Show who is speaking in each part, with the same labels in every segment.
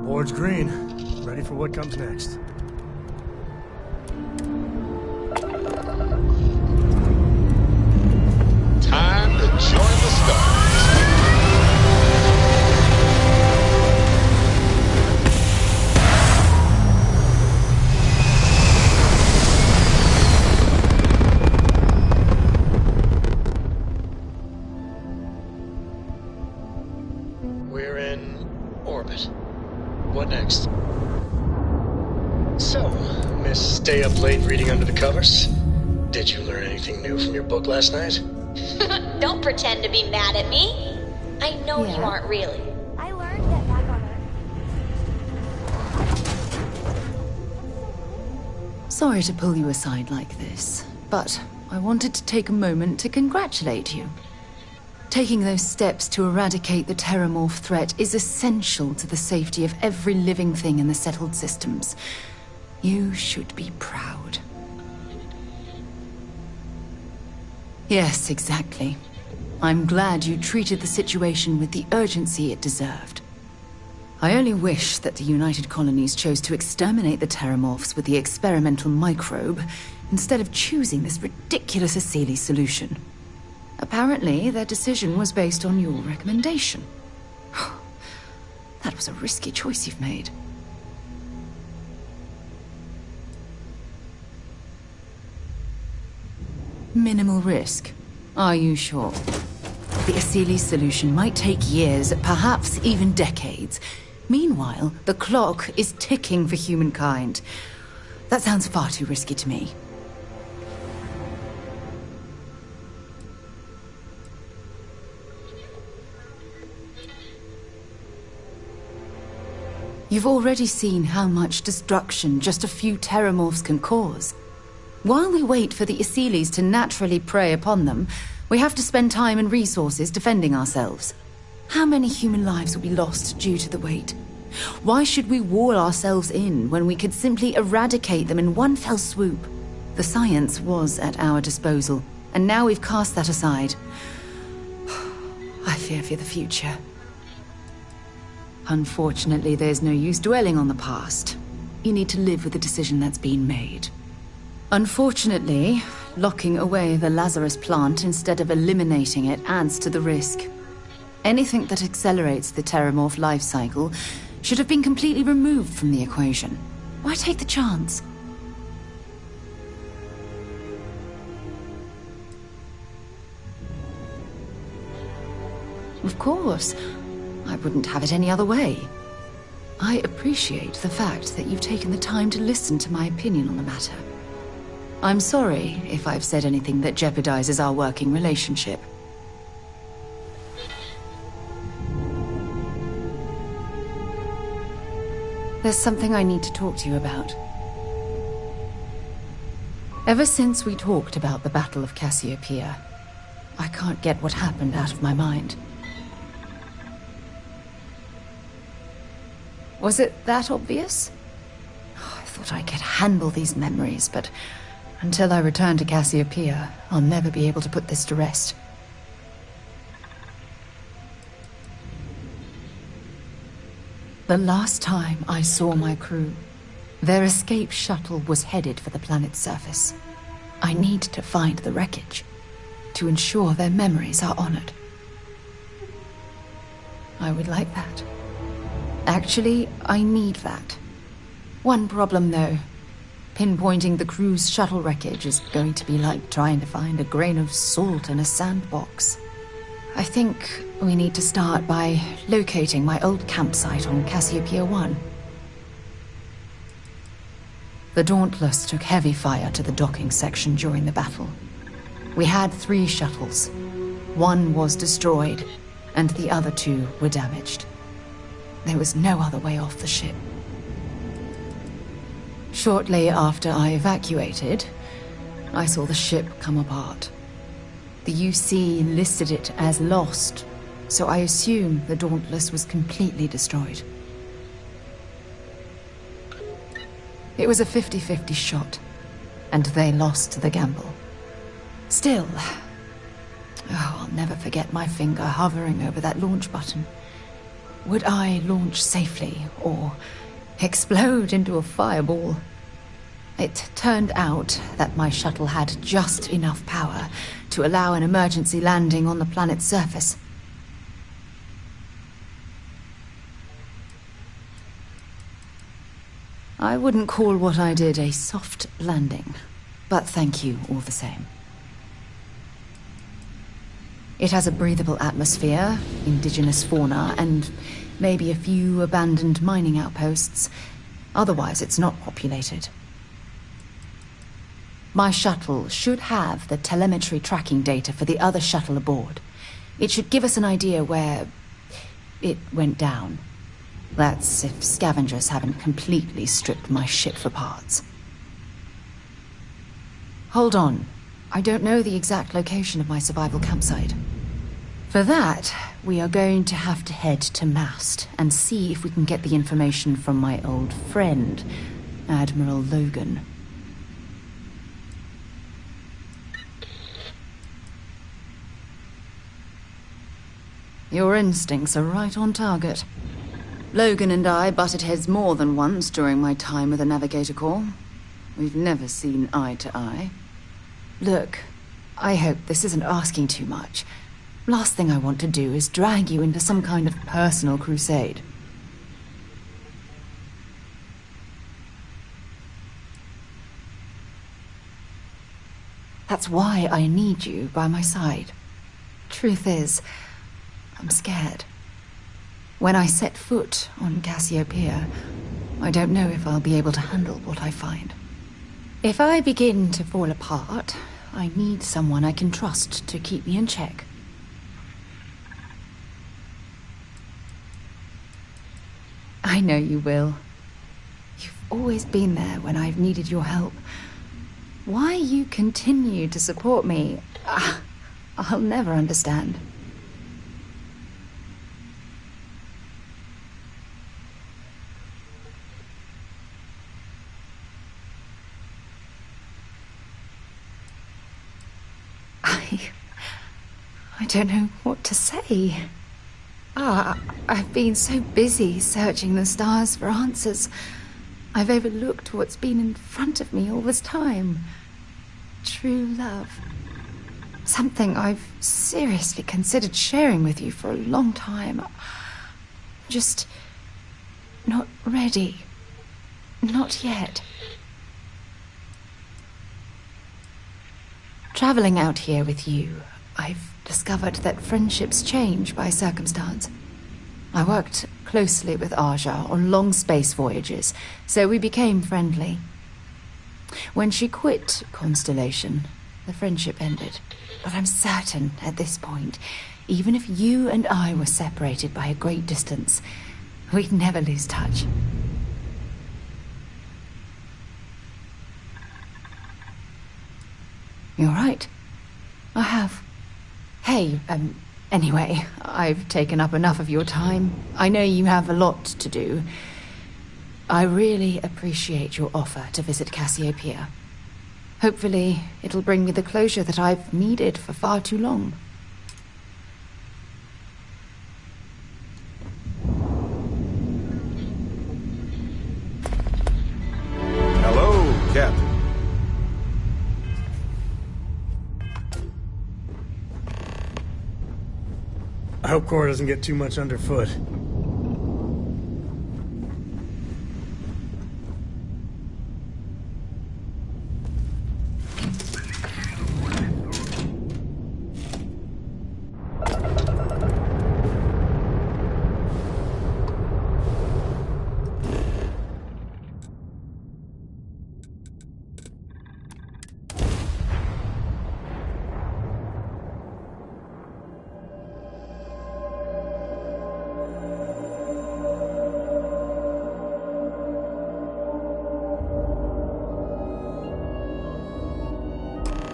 Speaker 1: Board's green. Ready for what comes next.
Speaker 2: Time to join the stars.
Speaker 3: We're in orbit. What next? So, Miss Stay Up Late reading under the covers? Did you learn anything new from your book last night?
Speaker 4: Don't pretend to be mad at me. I know you aren't really.
Speaker 5: I learned that back on Earth.
Speaker 6: Sorry to pull you aside like this, but I wanted to take a moment to congratulate you. Taking those steps to eradicate the terramorph threat is essential to the safety of every living thing in the settled systems. You should be proud. Yes, exactly. I'm glad you treated the situation with the urgency it deserved. I only wish that the United Colonies chose to exterminate the terramorphs with the experimental microbe, instead of choosing this ridiculous Asili solution. Apparently, their decision was based on your recommendation. That was a risky choice you've made. Minimal risk. Are you sure? The Asili solution might take years, perhaps even decades. Meanwhile, the clock is ticking for humankind. That sounds far too risky to me. You've already seen how much destruction just a few terramorphs can cause. While we wait for the Asilis to naturally prey upon them, we have to spend time and resources defending ourselves. How many human lives will be lost due to the wait? Why should we wall ourselves in when we could simply eradicate them in one fell swoop? The science was at our disposal, and now we've cast that aside. I fear for the future. Unfortunately, there's no use dwelling on the past. You need to live with the decision that's been made. Unfortunately, locking away the Lazarus plant instead of eliminating it adds to the risk. Anything that accelerates the terramorph life cycle should have been completely removed from the equation. Why take the chance? Of course. I wouldn't have it any other way. I appreciate the fact that you've taken the time to listen to my opinion on the matter. I'm sorry if I've said anything that jeopardizes our working relationship. There's something I need to talk to you about. Ever since we talked about the Battle of Cassiopeia, I can't get what happened out of my mind. Was it that obvious? I thought I could handle these memories, but until I return to Cassiopeia, I'll never be able to put this to rest. The last time I saw my crew, their escape shuttle was headed for the planet's surface. I need to find the wreckage to ensure their memories are honored. I would like that. Actually, I need that. One problem, though. Pinpointing the crew's shuttle wreckage is going to be like trying to find a grain of salt in a sandbox. I think we need to start by locating my old campsite on Cassiopeia 1. The Dauntless took heavy fire to the docking section during the battle. We had 3 shuttles. One was destroyed, and the other 2 were damaged. There was no other way off the ship. Shortly after I evacuated, I saw the ship come apart. The UC listed it as lost, so I assume the Dauntless was completely destroyed. It was a 50-50 shot, and they lost the gamble. Still, I'll never forget my finger hovering over that launch button. Would I launch safely or explode into a fireball? It turned out that my shuttle had just enough power to allow an emergency landing on the planet's surface. I wouldn't call what I did a soft landing, but thank you all the same. It has a breathable atmosphere, indigenous fauna, and maybe a few abandoned mining outposts. Otherwise, it's not populated. My shuttle should have the telemetry tracking data for the other shuttle aboard. It should give us an idea where it went down. That's if scavengers haven't completely stripped my ship for parts. Hold on. I don't know the exact location of my survival campsite. For that, we are going to have to head to Mast and see if we can get the information from my old friend, Admiral Logan. Your instincts are right on target. Logan and I butted heads more than once during my time with the Navigator Corps. We've never seen eye to eye. Look, I hope this isn't asking too much. Last thing I want to do is drag you into some kind of personal crusade. That's why I need you by my side. Truth is, I'm scared. When I set foot on Cassiopeia, I don't know if I'll be able to handle what I find. If I begin to fall apart, I need someone I can trust to keep me in check. I know you will. You've always been there when I've needed your help. Why you continue to support me, I'll never understand. I don't know what to say. I've been so busy searching the stars for answers. I've overlooked what's been in front of me all this time. True love. Something I've seriously considered sharing with you for a long time. Just not ready. Not yet. Traveling out here with you, I've discovered that friendships change by circumstance. I worked closely with Aja on long space voyages, so we became friendly. When she quit Constellation, the friendship ended. But I'm certain at this point, even if you and I were separated by a great distance, we'd never lose touch. You're right. I have. Hey, anyway, I've taken up enough of your time. I know you have a lot to do. I really appreciate your offer to visit Cassiopeia. Hopefully, it'll bring me the closure that I've needed for far too long.
Speaker 2: Hello, Captain.
Speaker 1: I hope Cora doesn't get too much underfoot.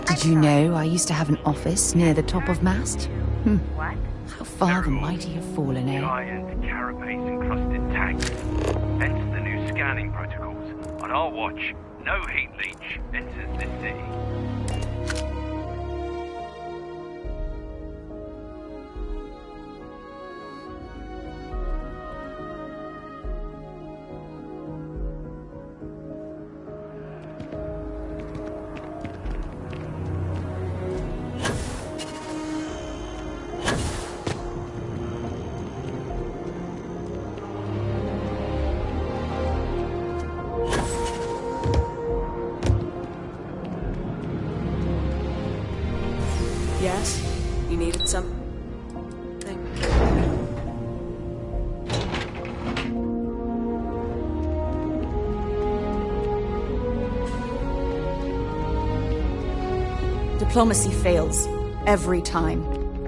Speaker 6: Did you know I used to have an office near the top of Mast?
Speaker 7: What?
Speaker 6: How far the mighty have fallen, eh?
Speaker 7: Giant carapace-encrusted tanks. Hence the new scanning protocols. On our watch, no heat leach enters this city.
Speaker 8: Need some? Thank you.
Speaker 9: Diplomacy fails. Every time.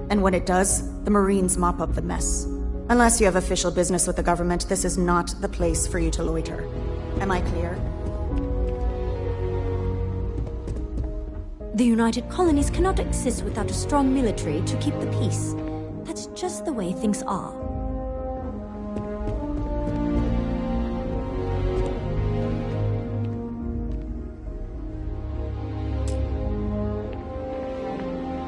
Speaker 9: And when it does, the Marines mop up the mess. Unless you have official business with the government, this is not the place for you to loiter. Am I clear?
Speaker 5: The United Colonies cannot exist without a strong military to keep the peace. That's just the way things are.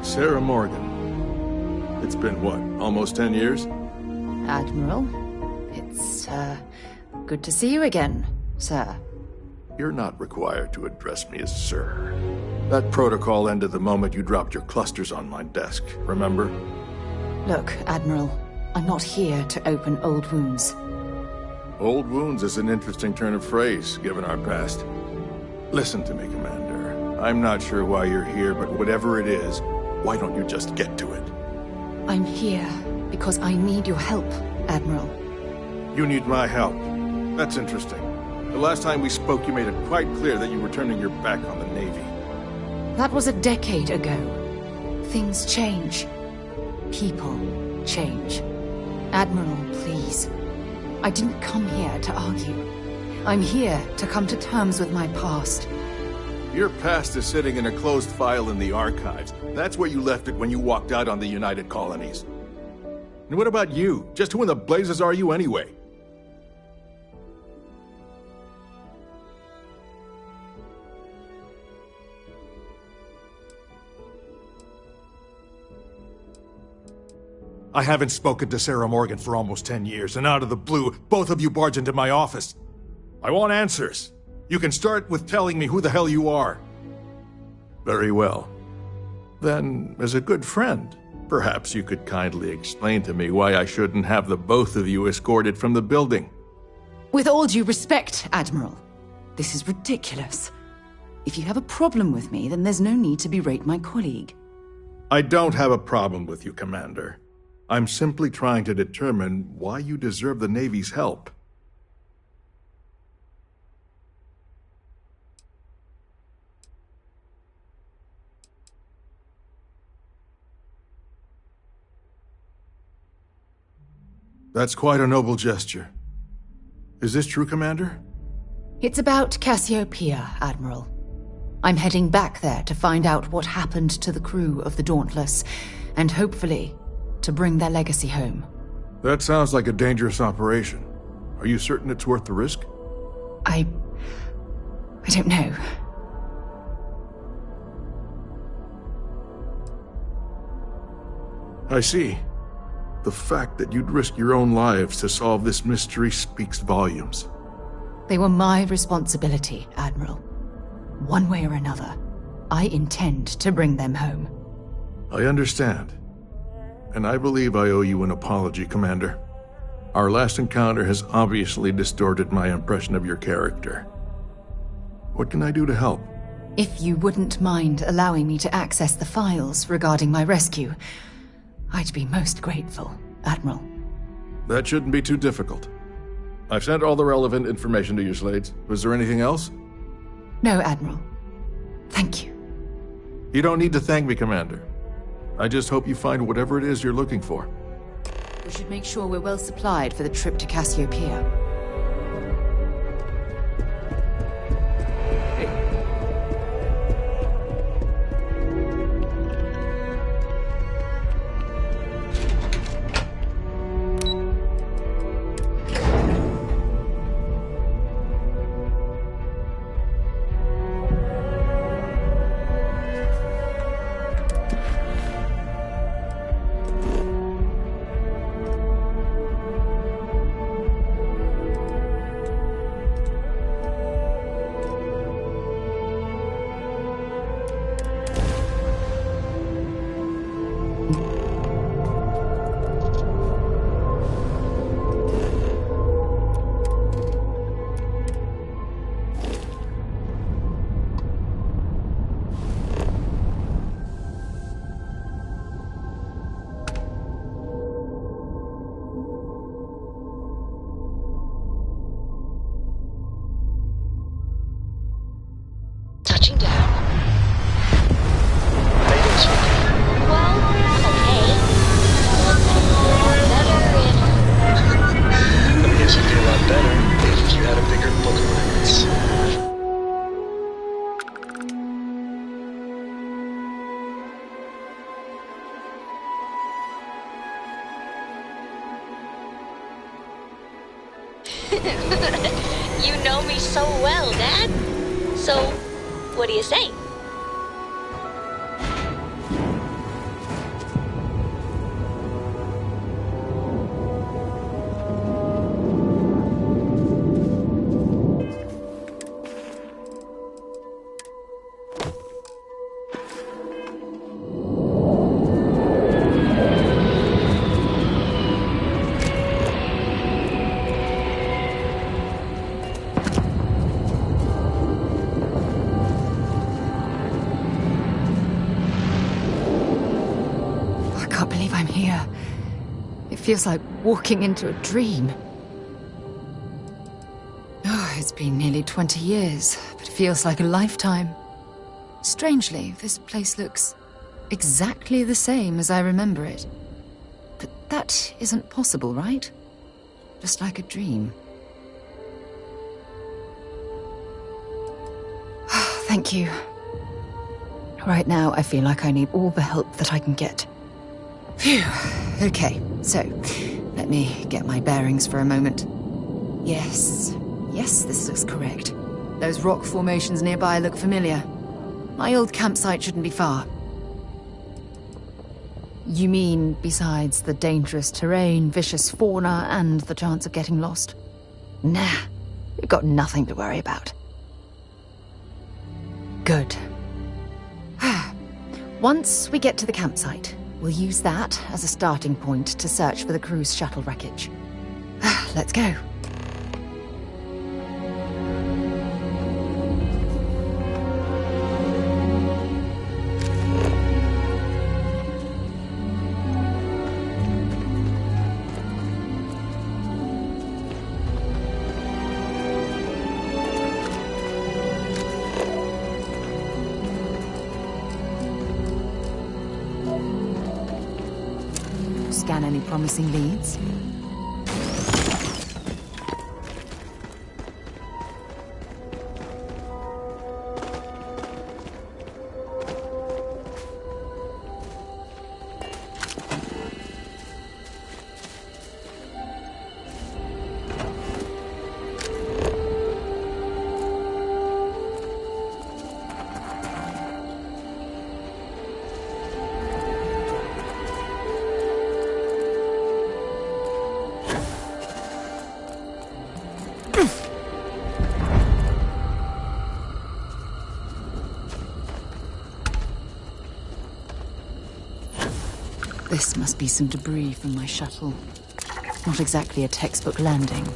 Speaker 2: Sarah Morgan. It's been what, almost 10 years?
Speaker 6: Admiral, it's, good to see you again, sir.
Speaker 2: You're not required to address me as sir. That protocol ended the moment you dropped your clusters on my desk, remember?
Speaker 6: Look, Admiral, I'm not here to open old wounds.
Speaker 2: Old wounds is an interesting turn of phrase, given our past. Listen to me, Commander. I'm not sure why you're here, but whatever it is, why don't you just get to it?
Speaker 6: I'm here because I need your help, Admiral.
Speaker 2: You need my help. That's interesting. The last time we spoke, you made it quite clear that you were turning your back on the Navy.
Speaker 6: That was a decade ago. Things change. People change. Admiral, please. I didn't come here to argue. I'm here to come to terms with my past.
Speaker 2: Your past is sitting in a closed file in the archives. That's where you left it when you walked out on the United Colonies. And what about you? Just who in the blazes are you anyway? I haven't spoken to Sarah Morgan for almost 10 years, and out of the blue, both of you barge into my office. I want answers. You can start with telling me who the hell you are. Very well. Then, as a good friend, perhaps you could kindly explain to me why I shouldn't have the both of you escorted from the building.
Speaker 6: With all due respect, Admiral, this is ridiculous. If you have a problem with me, then there's no need to berate my colleague.
Speaker 2: I don't have a problem with you, Commander. I'm simply trying to determine why you deserve the Navy's help. That's quite a noble gesture. Is this true, Commander?
Speaker 6: It's about Cassiopeia, Admiral. I'm heading back there to find out what happened to the crew of the Dauntless, and hopefully, to bring their legacy home.
Speaker 2: That sounds like a dangerous operation. Are you certain it's worth the risk?
Speaker 6: I don't know.
Speaker 2: I see. The fact that you'd risk your own lives to solve this mystery speaks volumes.
Speaker 6: They were my responsibility, Admiral. One way or another, I intend to bring them home.
Speaker 2: I understand. And I believe I owe you an apology, Commander. Our last encounter has obviously distorted my impression of your character. What can I do to help?
Speaker 6: If you wouldn't mind allowing me to access the files regarding my rescue, I'd be most grateful, Admiral.
Speaker 2: That shouldn't be too difficult. I've sent all the relevant information to you, Slades. Was there anything else?
Speaker 6: No, Admiral. Thank you.
Speaker 2: You don't need to thank me, Commander. I just hope you find whatever it is you're looking for.
Speaker 6: We should make sure we're well supplied for the trip to Cassiopeia.
Speaker 4: You know me so well, Dad. So, what do you say?
Speaker 6: It feels like walking into a dream. Oh, it's been nearly 20 years, but it feels like a lifetime. Strangely, this place looks exactly the same as I remember it. But that isn't possible, right? Just like a dream. Thank you. Right now, I feel like I need all the help that I can get. Phew. Okay, so let me get my bearings for a moment. Yes, this looks correct. Those rock formations nearby look familiar. My old campsite shouldn't be far. You mean besides the dangerous terrain, vicious fauna, and the chance of getting lost? Nah, we've got nothing to worry about. Good. Once we get to the campsite, we'll use that as a starting point to search for the cruise shuttle wreckage. Let's go. Scan any promising leads? This must be some debris from my shuttle. Not exactly a textbook landing,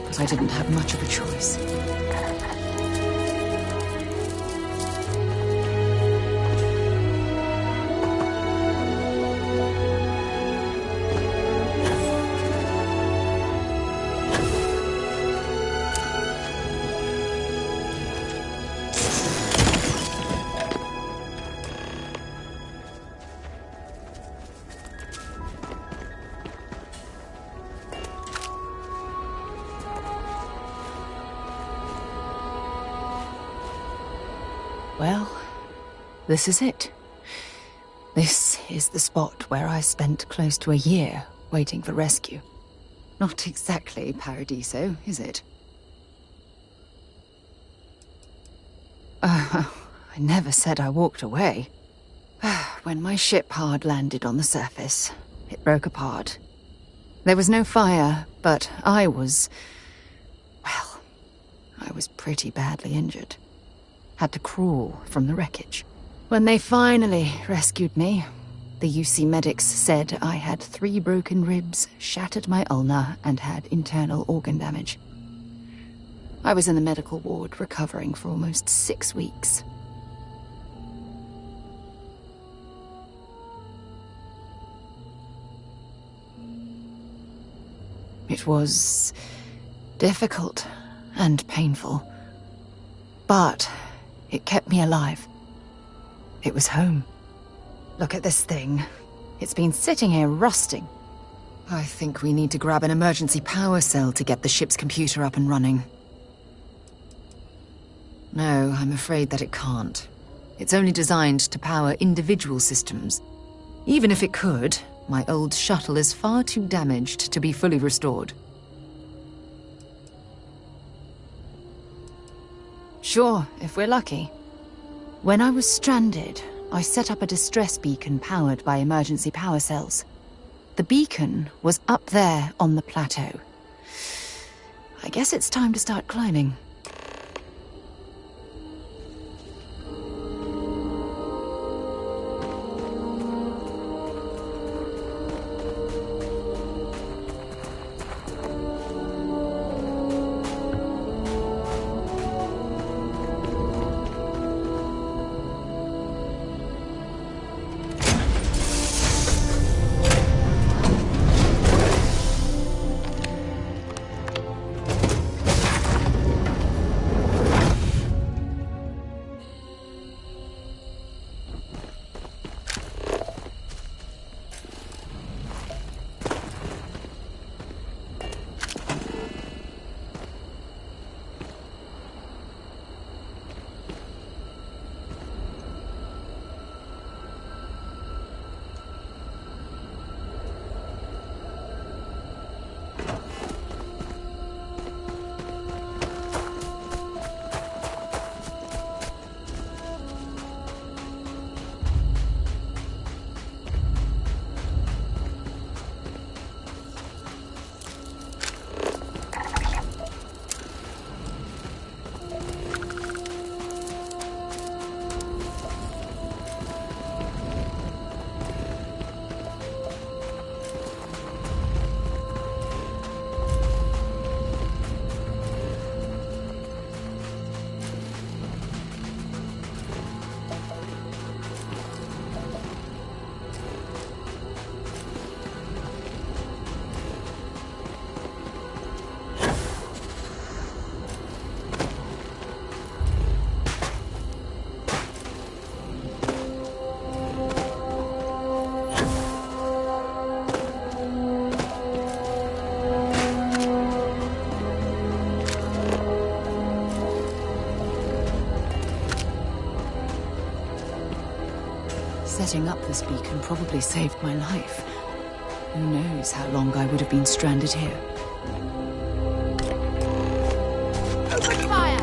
Speaker 6: but I didn't have much of a choice. Well, this is it. This is the spot where I spent close to a year waiting for rescue. Not exactly Paradiso, is it? I never said I walked away. When my ship hard landed on the surface, it broke apart. There was no fire, but I was pretty badly injured. Had to crawl from the wreckage. When they finally rescued me, the UC medics said I had 3 broken ribs, shattered my ulna, and had internal organ damage. I was in the medical ward recovering for almost 6 weeks. It was difficult and painful, but it kept me alive. It was home. Look at this thing. It's been sitting here rusting. I think we need to grab an emergency power cell to get the ship's computer up and running. No, I'm afraid that it can't. It's only designed to power individual systems. Even if it could, my old shuttle is far too damaged to be fully restored. Sure, if we're lucky. When I was stranded, I set up a distress beacon powered by emergency power cells. The beacon was up there on the plateau. I guess it's time to start climbing. Setting up this beacon probably saved my life. Who knows how long I would have been stranded here. Open fire!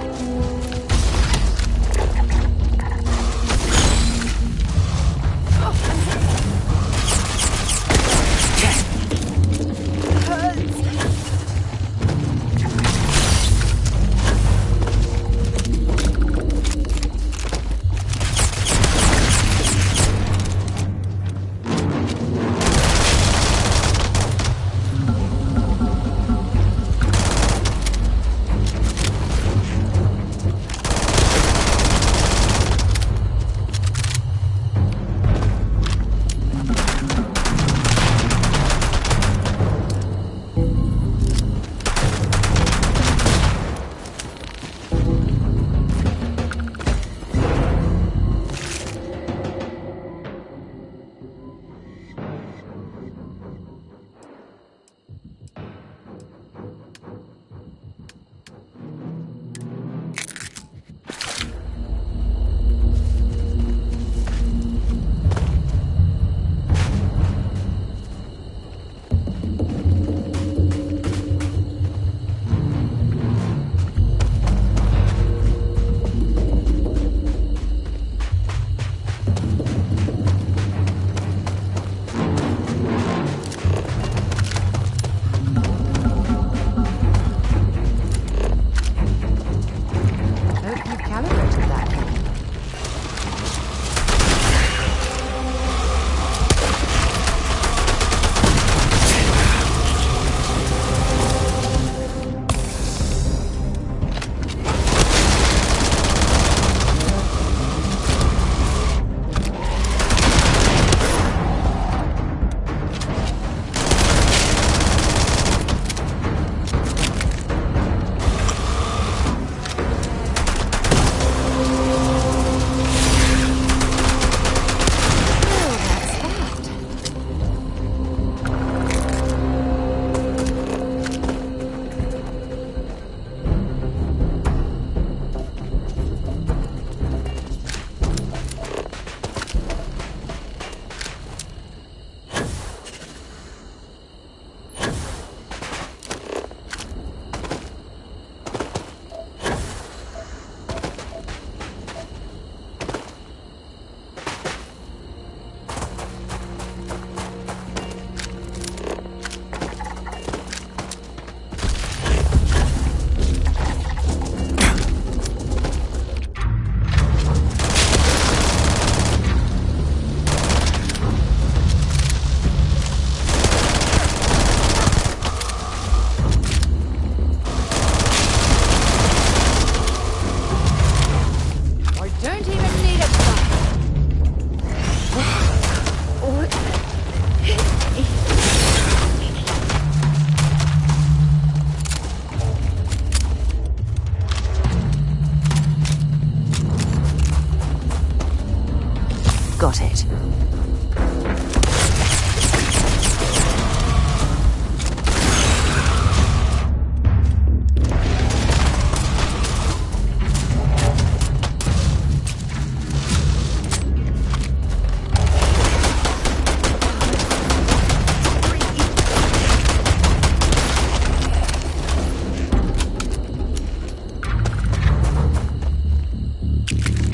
Speaker 6: got it.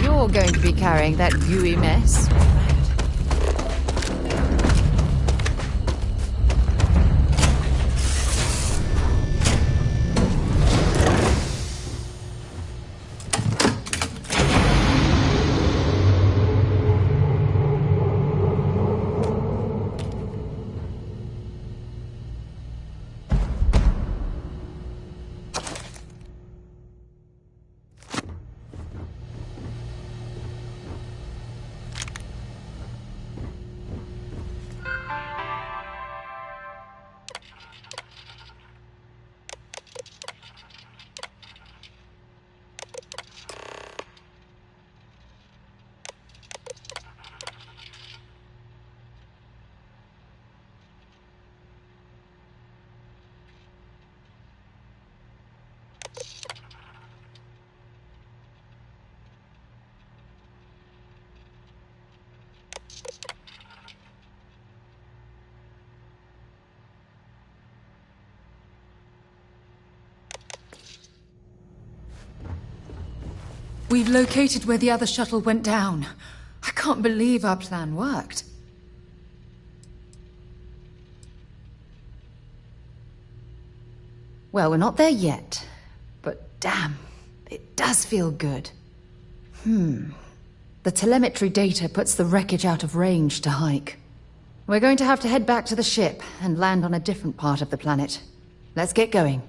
Speaker 6: You're going to be carrying that gooey mess. We've located where the other shuttle went down. I can't believe our plan worked. Well, we're not there yet. But damn, it does feel good. The telemetry data puts the wreckage out of range to hike. We're going to have to head back to the ship and land on a different part of the planet. Let's get going.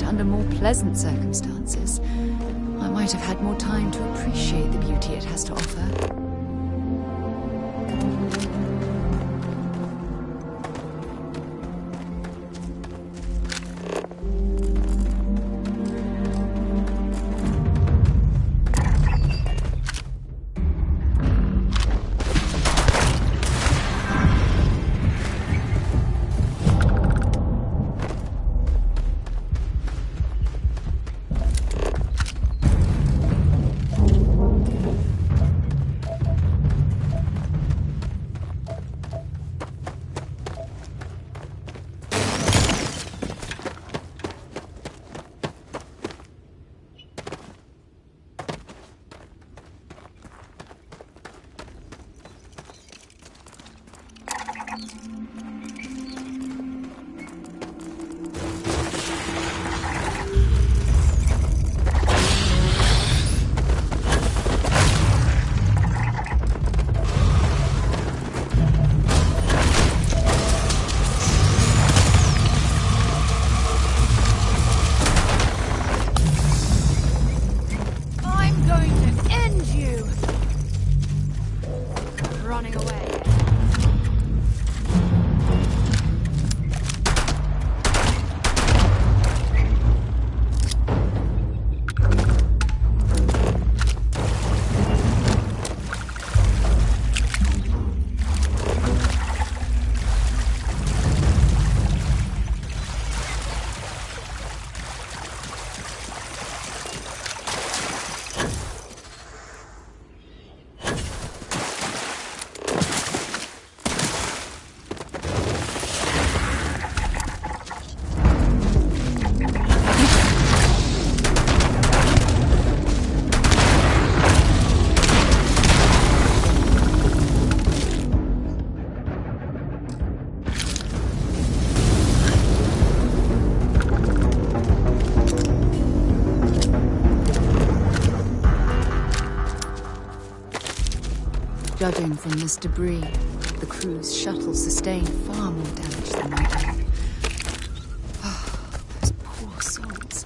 Speaker 6: Under more pleasant circumstances, I might have had more time to appreciate the beauty it has to offer. Judging from this debris, the cruise shuttle sustained far more damage than my dad. Oh, those poor souls.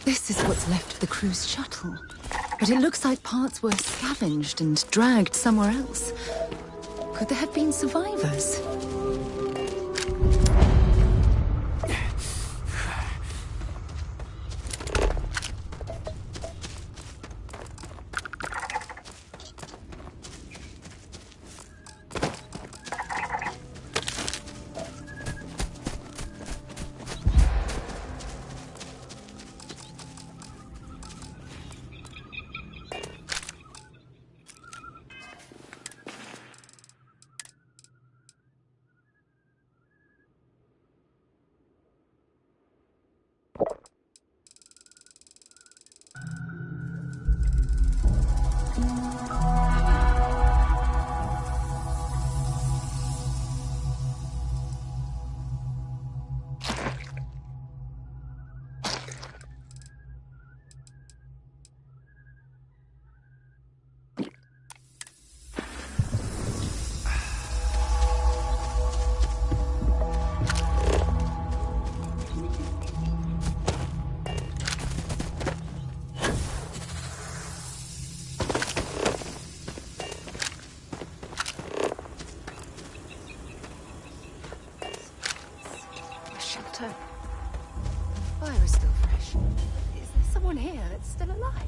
Speaker 6: This is what's left of the cruise shuttle. But it looks like parts were scavenged and dragged somewhere else. Could there have been survivors? The fire is still fresh. Is there someone here that's still alive?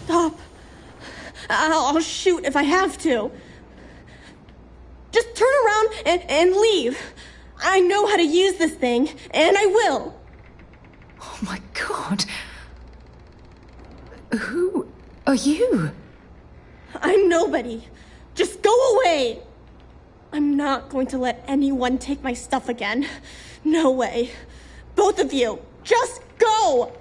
Speaker 10: Stop! I'll shoot if I have to. Just turn around and leave. I know how to use this thing, and I will.
Speaker 6: Oh my God. Who are you?
Speaker 10: I'm nobody. Just go away. I'm not going to let anyone take my stuff again. No way. Both of you, just go!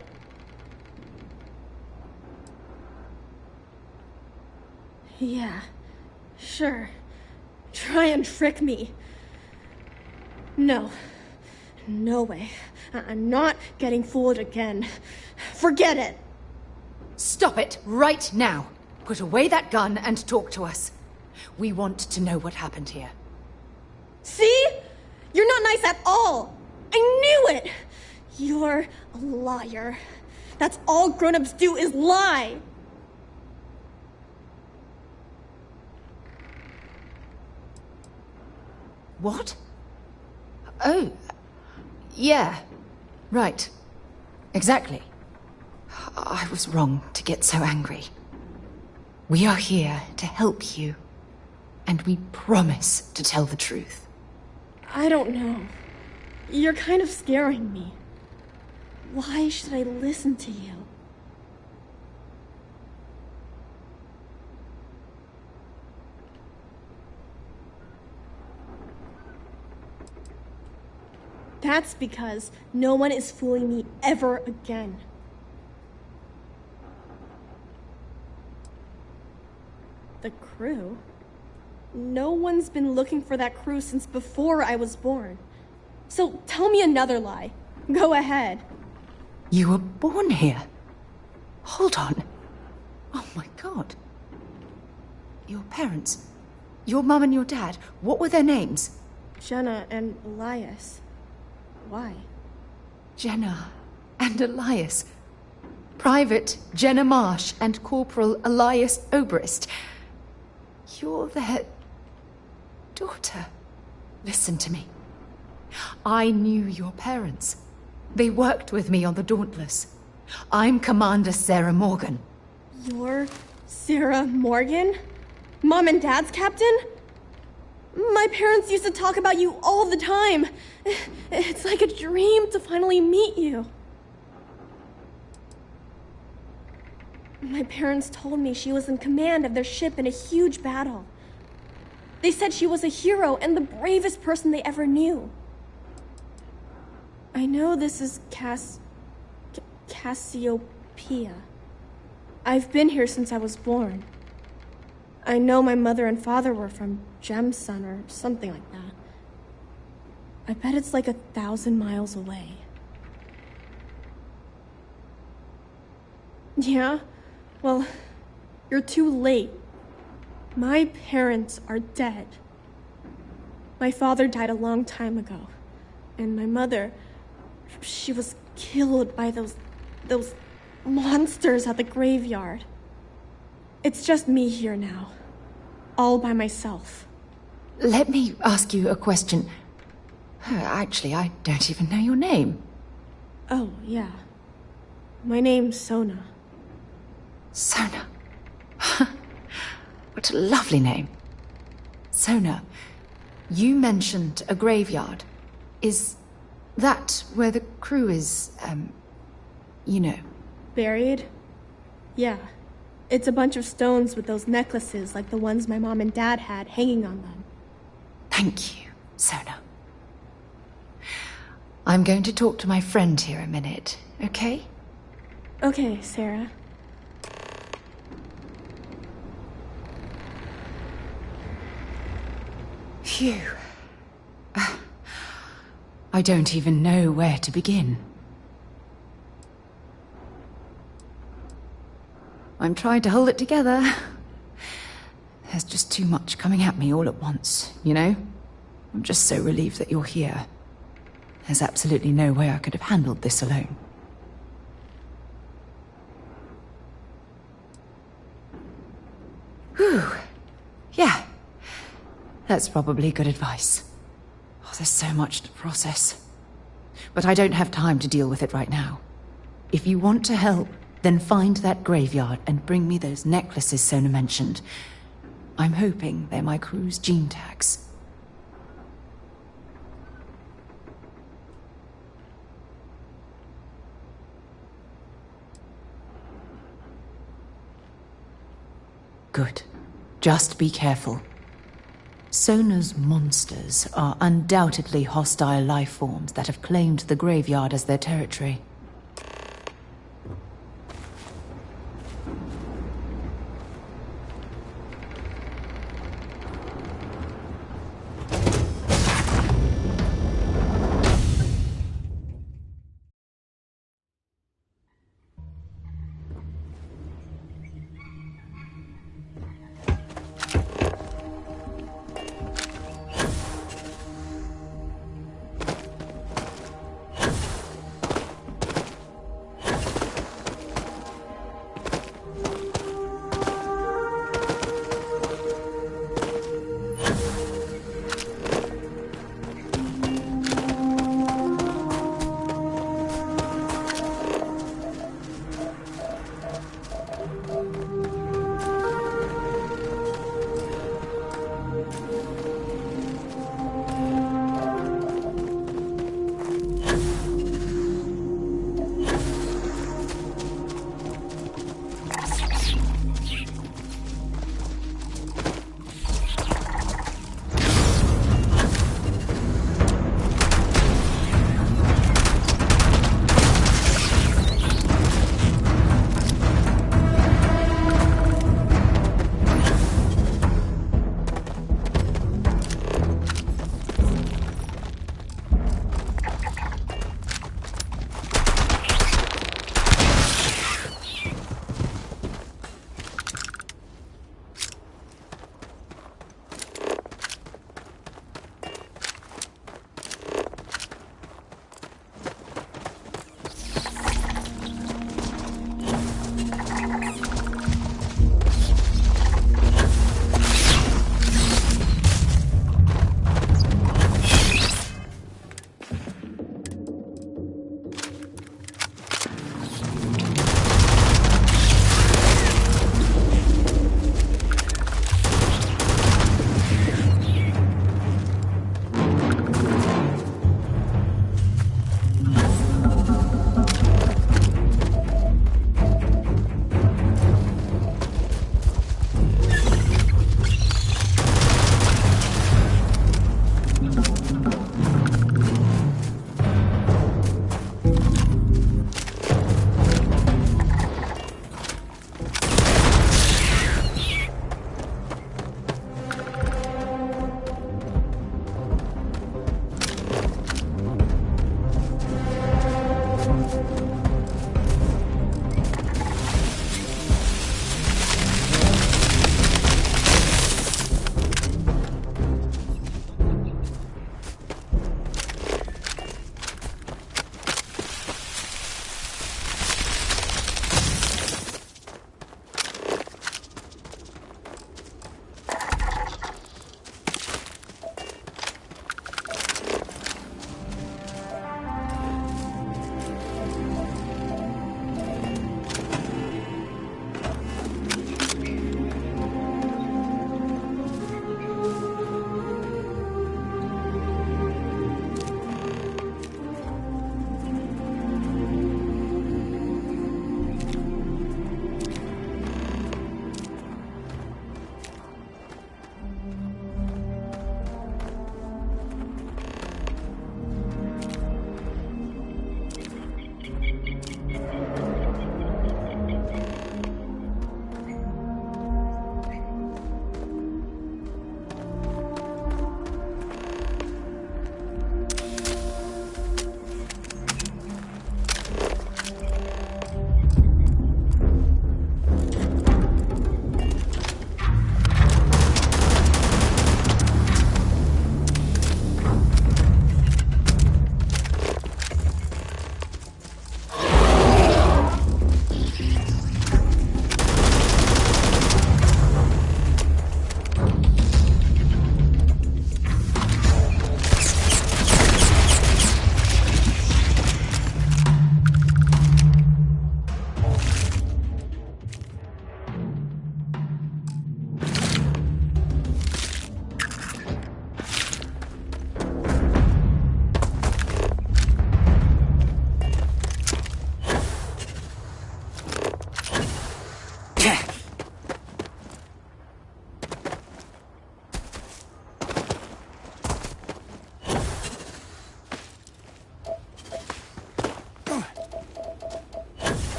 Speaker 10: Yeah, sure. Try and trick me. No. No way. I'm not getting fooled again. Forget it.
Speaker 6: Stop it right now. Put away that gun and talk to us. We want to know what happened here.
Speaker 10: See? You're not nice at all. I knew it. You're a liar. That's all grown-ups do is lie.
Speaker 6: What? Oh, yeah, right. Exactly. I was wrong to get so angry. We are here to help you, and we promise to tell the truth.
Speaker 10: I don't know. You're kind of scaring me. Why should I listen to you? That's because no one is fooling me ever again. The crew? No one's been looking for that crew since before I was born. So tell me another lie. Go ahead.
Speaker 6: You were born here? Hold on. Oh my God. Your parents, your mum and your dad, what were their names?
Speaker 10: Jenna and Elias. Why?
Speaker 6: Jenna and Elias. Private Jenna Marsh and Corporal Elias Obrist. You're their daughter. Listen to me. I knew your parents. They worked with me on the Dauntless. I'm Commander Sarah Morgan.
Speaker 10: You're Sarah Morgan? Mom and Dad's captain? My parents used to talk about you all the time. It's like a dream to finally meet you. My parents told me she was in command of their ship in a huge battle. They said she was a hero and the bravest person they ever knew. I know this is Cassiopeia. I've been here since I was born. I know my mother and father were from Gemsun or something like that. I bet it's like 1,000 miles away. Yeah? Well, you're too late. My parents are dead. My father died a long time ago. And my mother, she was killed by those monsters at the graveyard. It's just me here now. All by myself.
Speaker 6: Let me ask you a question. Actually, I don't even know your name.
Speaker 10: Oh, yeah. My name's Sona.
Speaker 6: Sona. What a lovely name. Sona, you mentioned a graveyard. Is that where the crew is, you know?
Speaker 10: Buried? Yeah. It's a bunch of stones with those necklaces like the ones my mom and dad had hanging on them.
Speaker 6: Thank you, Sona. I'm going to talk to my friend here a minute, okay?
Speaker 10: Okay, Sarah.
Speaker 6: Phew. I don't even know where to begin. I'm trying to hold it together. There's just too much coming at me all at once, you know? I'm just so relieved that you're here. There's absolutely no way I could have handled this alone. Whew. Yeah. That's probably good advice. Oh, there's so much to process. But I don't have time to deal with it right now. If you want to help, then find that graveyard and bring me those necklaces Sona mentioned. I'm hoping they're my crew's gene tags. Good. Just be careful. Sona's monsters are undoubtedly hostile life forms that have claimed the graveyard as their territory.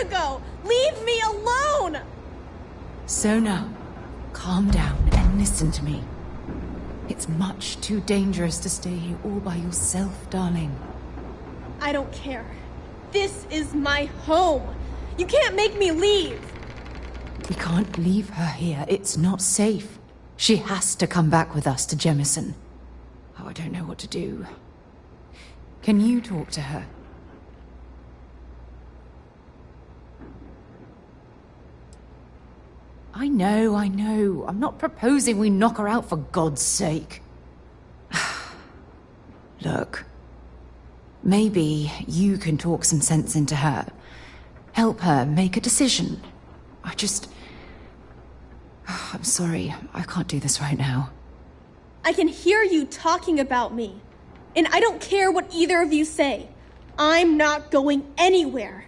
Speaker 10: ago! Leave me alone!
Speaker 6: Sona, calm down and listen to me. It's much too dangerous to stay here all by yourself, darling.
Speaker 10: I don't care. This is my home. You can't make me leave.
Speaker 6: We can't leave her here. It's not safe. She has to come back with us to Jemison. Oh, I don't know what to do. Can you talk to her? I know. I'm not proposing we knock her out for God's sake. Look, maybe you can talk some sense into her. Help her make a decision. I'm sorry, I can't do this right now.
Speaker 10: I can hear you talking about me. And I don't care what either of you say. I'm not going anywhere.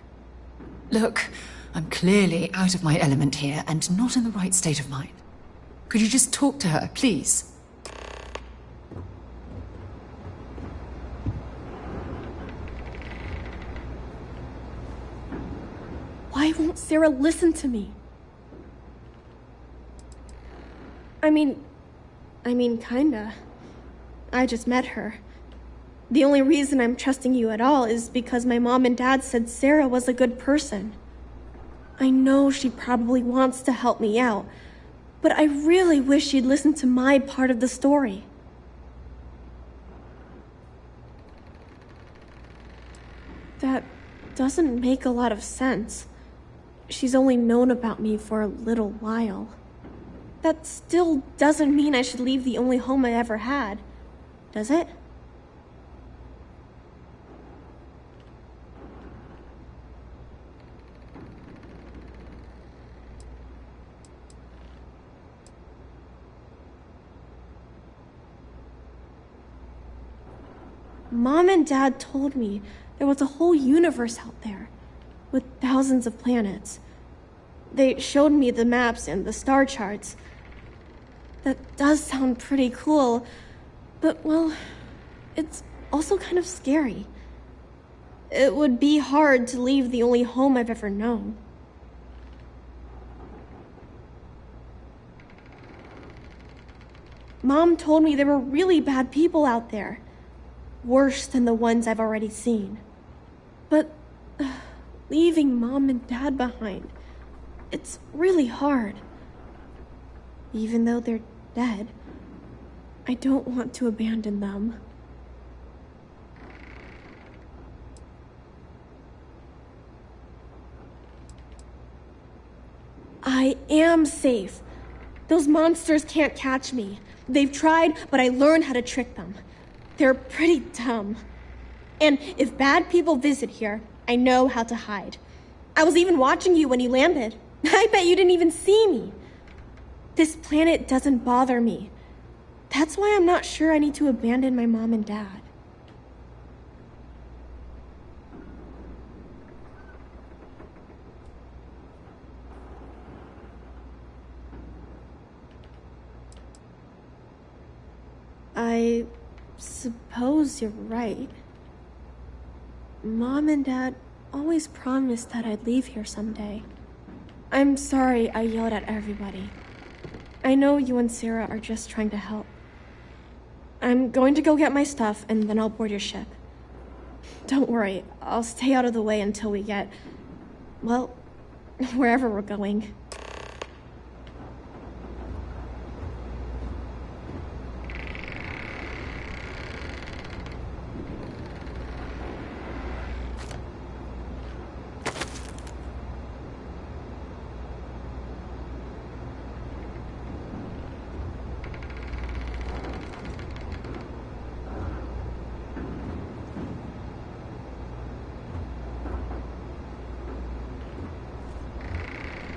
Speaker 6: Look, I'm clearly out of my element here and not in the right state of mind. Could you just talk to her, please?
Speaker 10: Why won't Sarah listen to me? I mean, kinda. I just met her. The only reason I'm trusting you at all is because my mom and dad said Sarah was a good person. I know she probably wants to help me out, but I really wish she'd listen to my part of the story. That doesn't make a lot of sense. She's only known about me for a little while. That still doesn't mean I should leave the only home I ever had, does it? Mom and Dad told me there was a whole universe out there, with thousands of planets. They showed me the maps and the star charts. That does sound pretty cool, but, well, it's also kind of scary. It would be hard to leave the only home I've ever known. Mom told me there were really bad people out there. Worse than the ones I've already seen. But leaving Mom and Dad behind, it's really hard. Even though they're dead, I don't want to abandon them. I am safe. Those monsters can't catch me. They've tried, but I learned how to trick them. They're pretty dumb. And if bad people visit here, I know how to hide. I was even watching you when you landed. I bet you didn't even see me. This planet doesn't bother me. That's why I'm not sure I need to abandon my mom and dad. I suppose you're right. Mom and Dad always promised that I'd leave here someday. I'm sorry I yelled at everybody. I know you and Sarah are just trying to help. I'm going to go get my stuff and then I'll board your ship. Don't worry, I'll stay out of the way until we get, well, wherever we're going.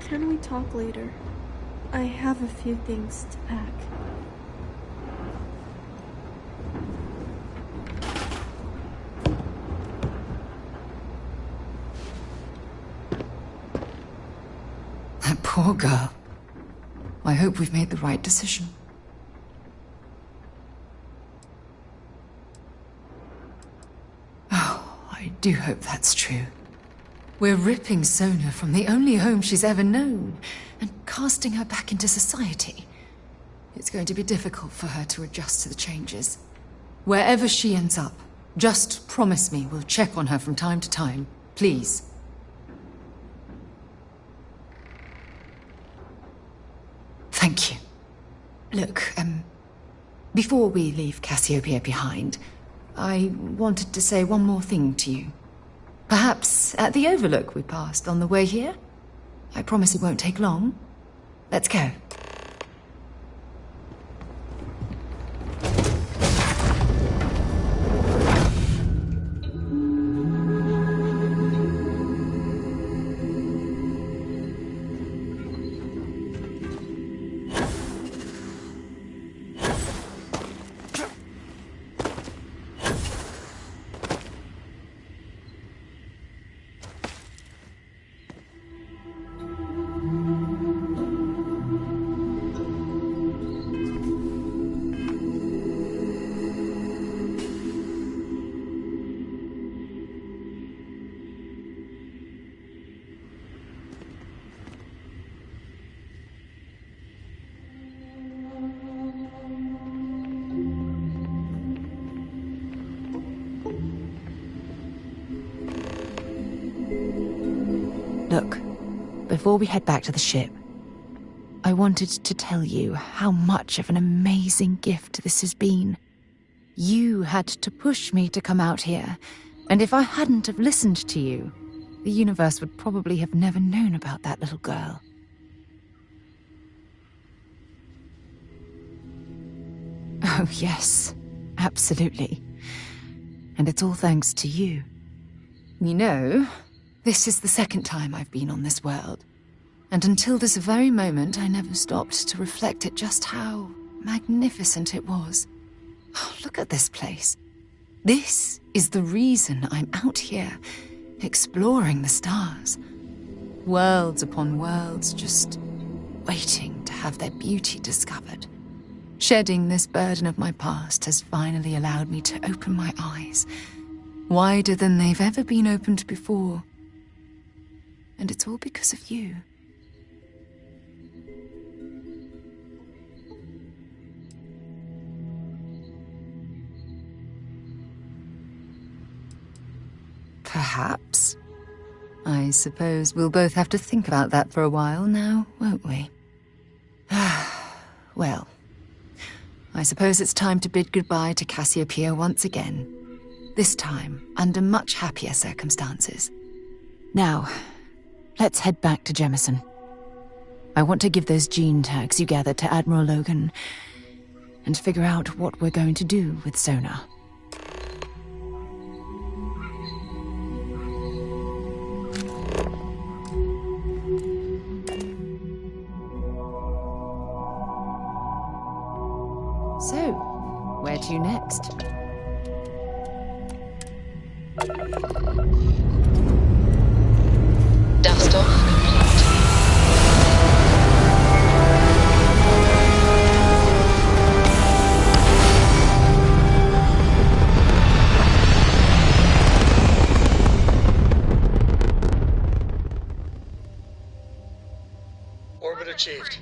Speaker 10: Can we talk later? I have a few things to pack.
Speaker 6: That poor girl. I hope we've made the right decision. Oh, I do hope that's true. We're ripping Sona from the only home she's ever known and casting her back into society. It's going to be difficult for her to adjust to the changes. Wherever she ends up, just promise me we'll check on her from time to time, please. Thank you. Look, before we leave Cassiopeia behind, I wanted to say one more thing to you. Perhaps at the overlook we passed on the way here? I promise it won't take long. Let's go. Look, before we head back to the ship, I wanted to tell you how much of an amazing gift this has been. You had to push me to come out here, and if I hadn't have listened to you, the universe would probably have never known about that little girl. Oh yes, absolutely. And it's all thanks to you. You know, this is the second time I've been on this world. And until this very moment, I never stopped to reflect at just how magnificent it was. Oh, look at this place. This is the reason I'm out here, exploring the stars. Worlds upon worlds, just waiting to have their beauty discovered. Shedding this burden of my past has finally allowed me to open my eyes, wider than they've ever been opened before. And it's all because of you. Perhaps. I suppose we'll both have to think about that for a while now, won't we? Well, I suppose it's time to bid goodbye to Cassiopeia once again. This time, under much happier circumstances. Now, let's head back to Jemison. I want to give those gene tags you gathered to Admiral Logan and figure out what we're going to do with Sona. So, where to next?
Speaker 8: Dust off complete.
Speaker 3: Orbit achieved.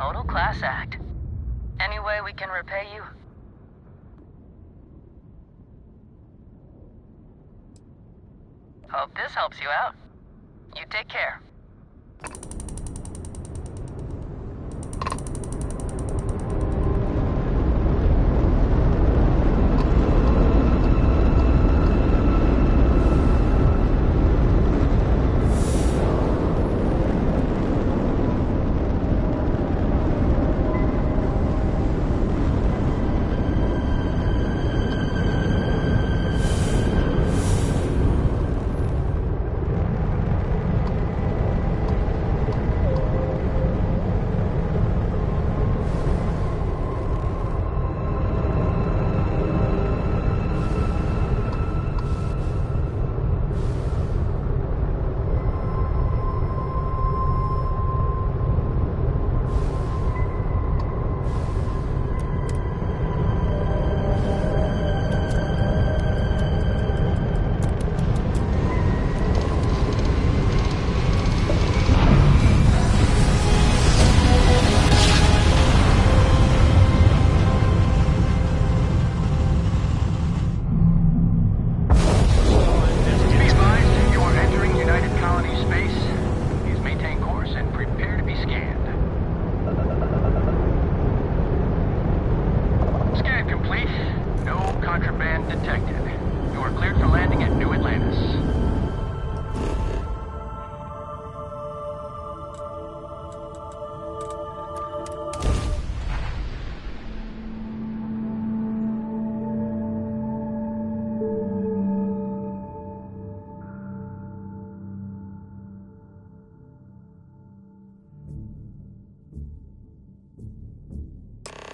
Speaker 6: Total class act. Any way we can repay you? Hope this helps you out. You take care.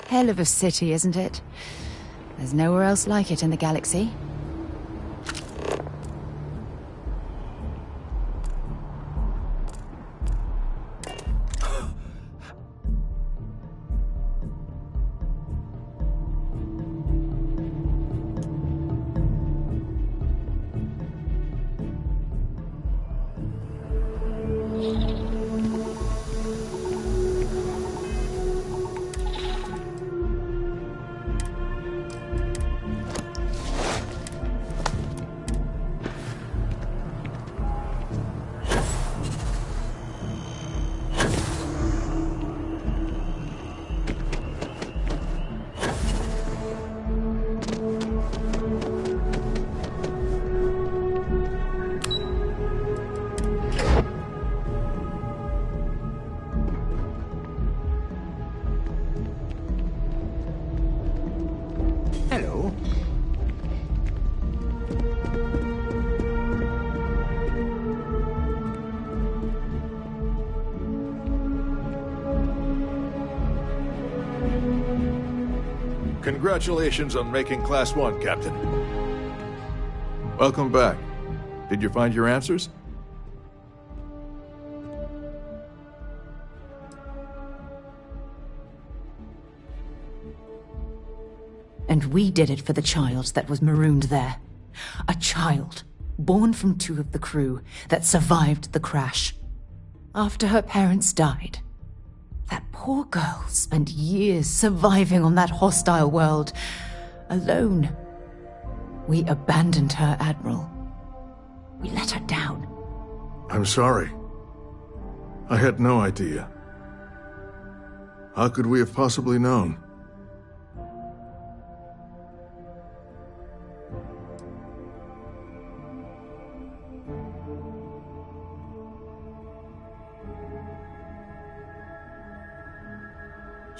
Speaker 6: Hell of a city, isn't it? There's nowhere else like it in the galaxy.
Speaker 2: Congratulations on making Class 1, Captain. Welcome back. Did you find your answers?
Speaker 6: And we did it for the child that was marooned there. A child, born from two of the crew, that survived the crash. After her parents died, that poor girl spent years surviving on that hostile world, alone. We abandoned her, Admiral. We let her down.
Speaker 2: I'm sorry. I had no idea. How could we have possibly known?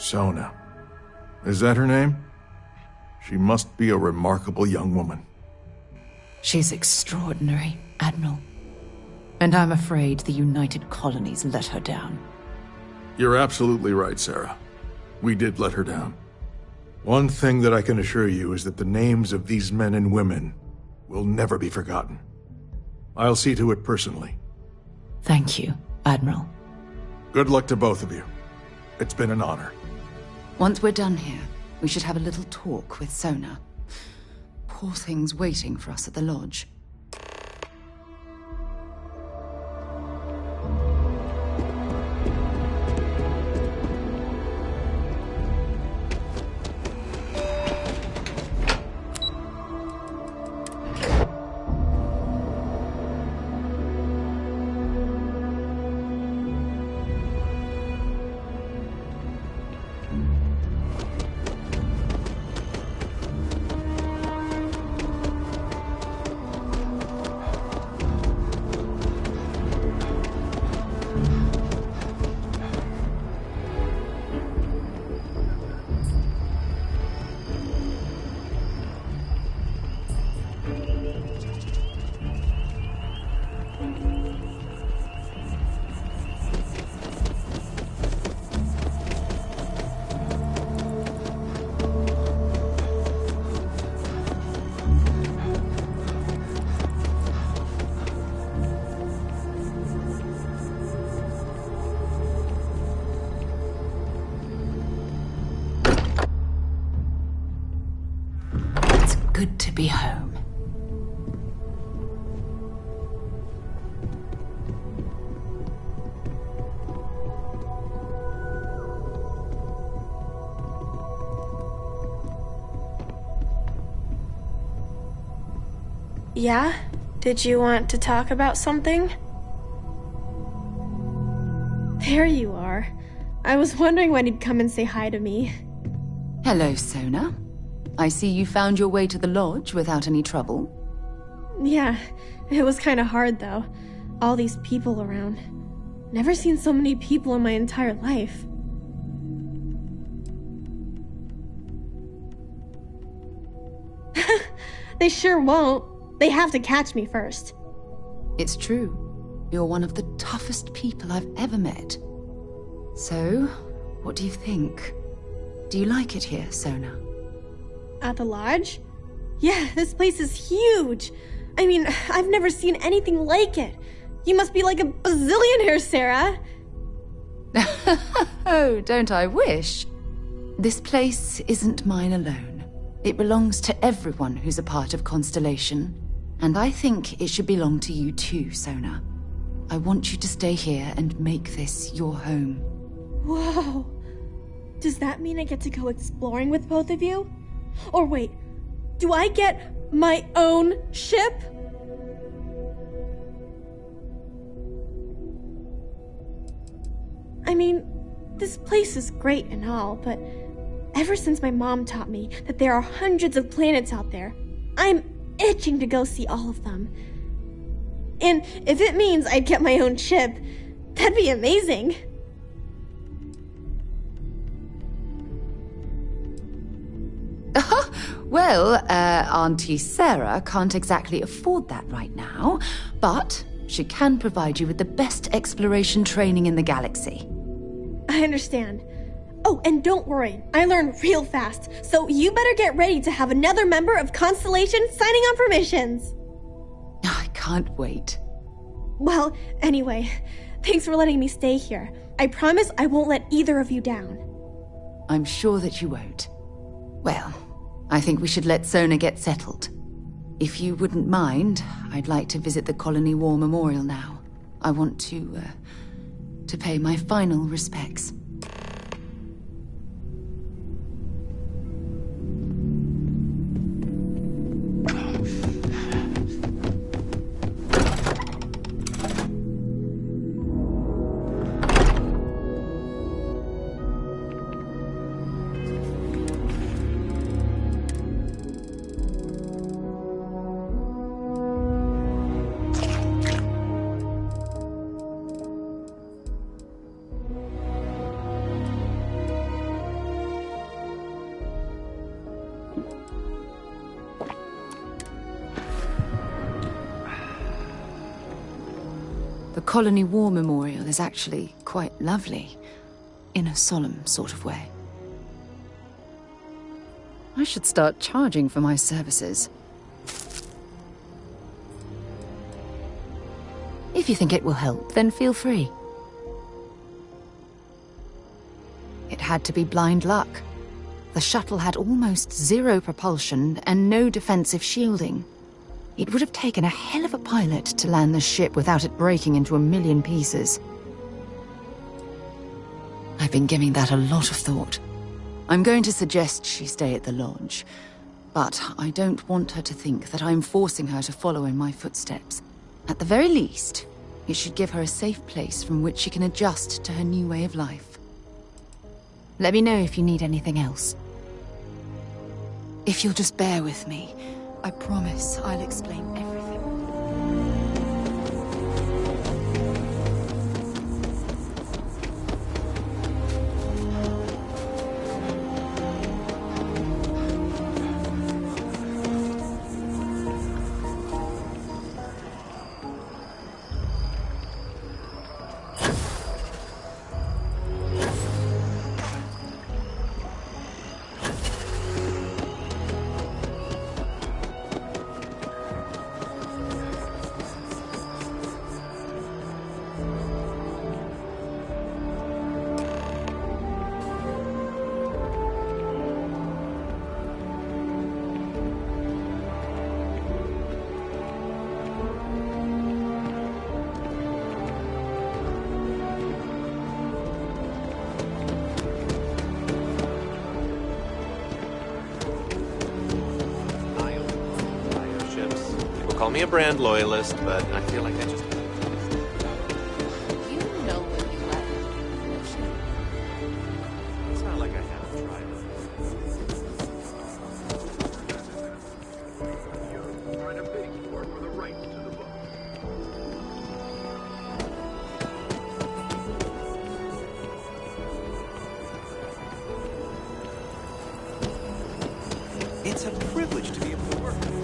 Speaker 2: Sona. Is that her name? She must be a remarkable young woman.
Speaker 6: She's extraordinary, Admiral. And I'm afraid the United Colonies let her down.
Speaker 2: You're absolutely right, Sarah. We did let her down. One thing that I can assure you is that the names of these men and women will never be forgotten. I'll see to it personally.
Speaker 6: Thank you, Admiral.
Speaker 2: Good luck to both of you. It's been an honor.
Speaker 6: Once we're done here, we should have a little talk with Sona. Poor thing's waiting for us at the lodge. be home.
Speaker 10: Yeah? Did you want to talk about something? There you are. I was wondering when you'd come and say hi to me.
Speaker 6: Hello, Sona. I see you found your way to the lodge without any trouble.
Speaker 10: Yeah, it was kinda hard though. All these people around. Never seen so many people in my entire life. They sure won't. They have to catch me first.
Speaker 6: It's true. You're one of the toughest people I've ever met. So, what do you think? Do you like it here, Sona?
Speaker 10: At the lodge? Yeah, this place is huge. I mean, I've never seen anything like it. You must be like a bazillionaire, Sarah.
Speaker 6: Oh, don't I wish? This place isn't mine alone. It belongs to everyone who's a part of Constellation. And I think it should belong to you too, Sona. I want you to stay here and make this your home.
Speaker 10: Whoa. Does that mean I get to go exploring with both of you? Or wait, do I get my own ship? I mean, this place is great and all, but ever since my mom taught me that there are hundreds of planets out there, I'm itching to go see all of them. And if it means I'd get my own ship, that'd be amazing.
Speaker 6: Well, Auntie Sarah can't exactly afford that right now, but she can provide you with the best exploration training in the galaxy.
Speaker 10: I understand. Oh, and don't worry, I learn real fast, so you better get ready to have another member of Constellation signing on for missions.
Speaker 6: I can't wait.
Speaker 10: Well, anyway, thanks for letting me stay here. I promise I won't let either of you down.
Speaker 6: I'm sure that you won't. Well, I think we should let Sona get settled. If you wouldn't mind, I'd like to visit the Colony War Memorial now. I want to pay my final respects. The Colony War Memorial is actually quite lovely, in a solemn sort of way. I should start charging for my services. If you think it will help, then feel free. It had to be blind luck. The shuttle had almost zero propulsion and no defensive shielding. It would have taken a hell of a pilot to land the ship without it breaking into a million pieces. I've been giving that a lot of thought. I'm going to suggest she stay at the lodge, but I don't want her to think that I'm forcing her to follow in my footsteps. At the very least, it should give her a safe place from which she can adjust to her new way of life. Let me know if you need anything else. If you'll just bear with me, I promise I'll explain everything.
Speaker 11: Call me a brand loyalist, but I feel like I just...
Speaker 8: You know when you let it.
Speaker 11: It's not like I haven't tried it.
Speaker 2: You're trying to beg for the rights to the book.
Speaker 11: It's a privilege to be able to work with you.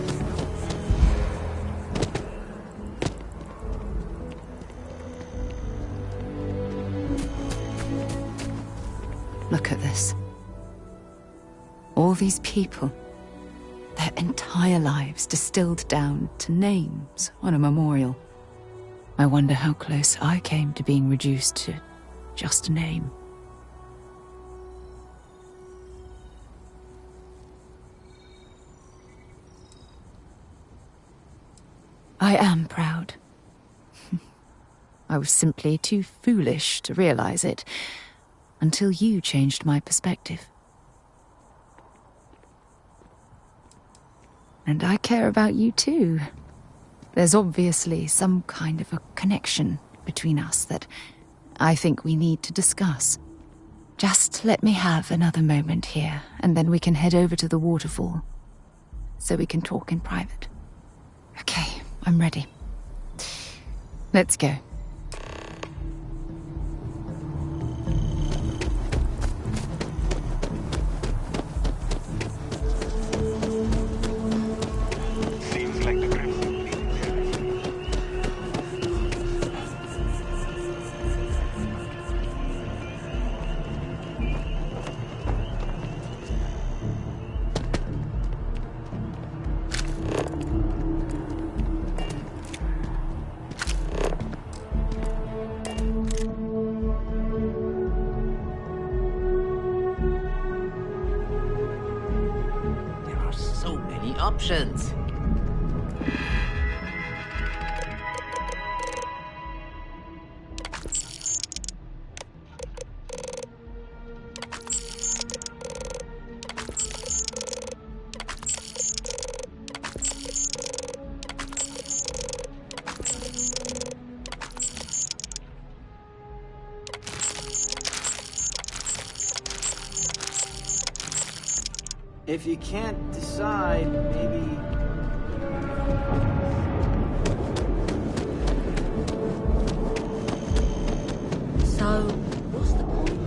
Speaker 6: Look at this. All these people. Their entire lives distilled down to names on a memorial. I wonder how close I came to being reduced to just a name. I am proud. I was simply too foolish to realize it until you changed my perspective. And I care about you too. There's obviously some kind of a connection between us that I think we need to discuss. Just let me have another moment here, and then we can head over to the waterfall, so we can talk in private. Okay, I'm ready. Let's go.
Speaker 7: Seems like the Crimson Fleet is there. There are so many options.
Speaker 12: If you can't decide, maybe...
Speaker 5: So, what's the point?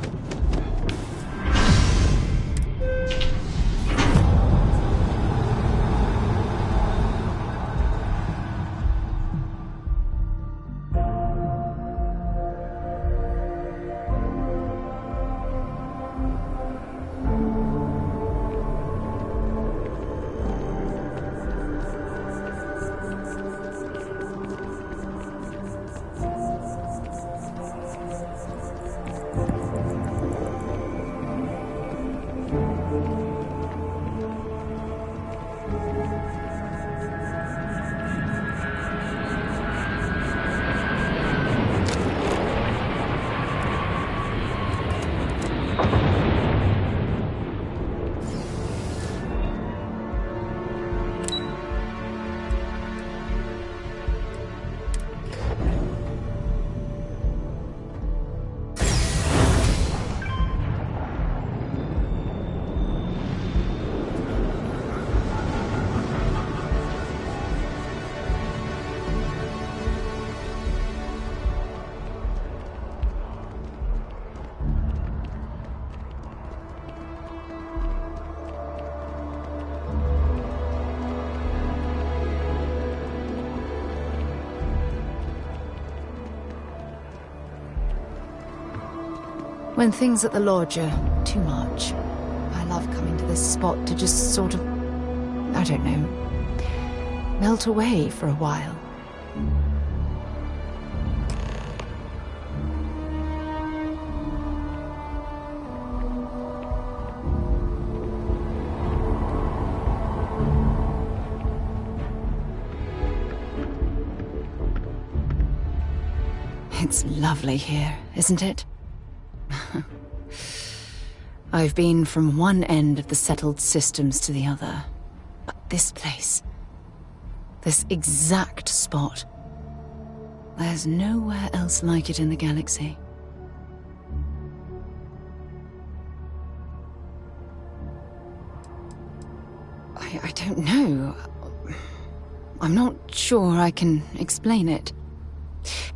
Speaker 6: When things at the lodge are too much, I love coming to this spot to just sort of, I don't know, melt away for a while. It's lovely here, isn't it? I've been from one end of the settled systems to the other, but this place, This exact spot. There's nowhere else like it in the galaxy. I don't know. I'm not sure I can explain it.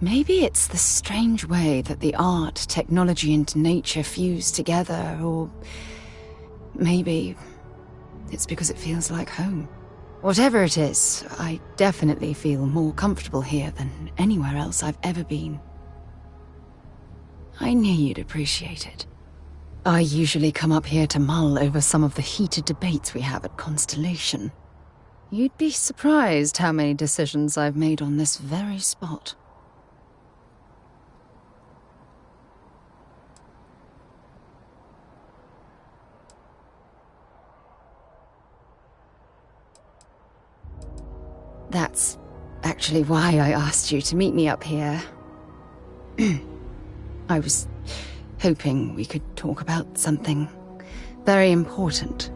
Speaker 6: Maybe it's the strange way that the art, technology, and nature fuse together, or maybe it's because it feels like home. Whatever it is, I definitely feel more comfortable here than anywhere else I've ever been. I knew you'd appreciate it. I usually come up here to mull over some of the heated debates we have at Constellation. You'd be surprised how many decisions I've made on this very spot. That's actually why I asked you to meet me up here. I was hoping we could talk about something very important.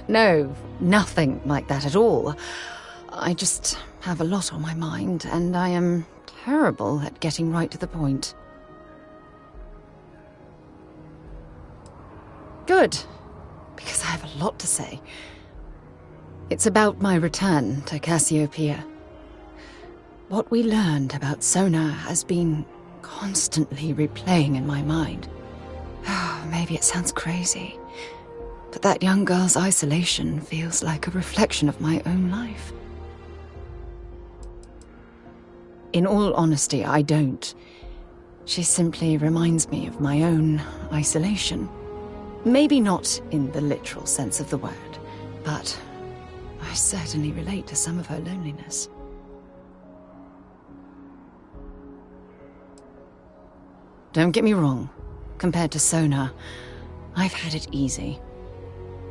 Speaker 6: No, nothing like that at all. I just have a lot on my mind, and I am terrible at getting right to the point. Good. Because I have a lot to say. It's about my return to Cassiopeia. What we learned about Sona has been constantly replaying in my mind. Maybe it sounds crazy, but that young girl's isolation feels like a reflection of my own life. In all honesty, I don't. She simply reminds me of my own isolation. Maybe not in the literal sense of the word, but I certainly relate to some of her loneliness. Don't get me wrong. Compared to Sona, I've had it easy.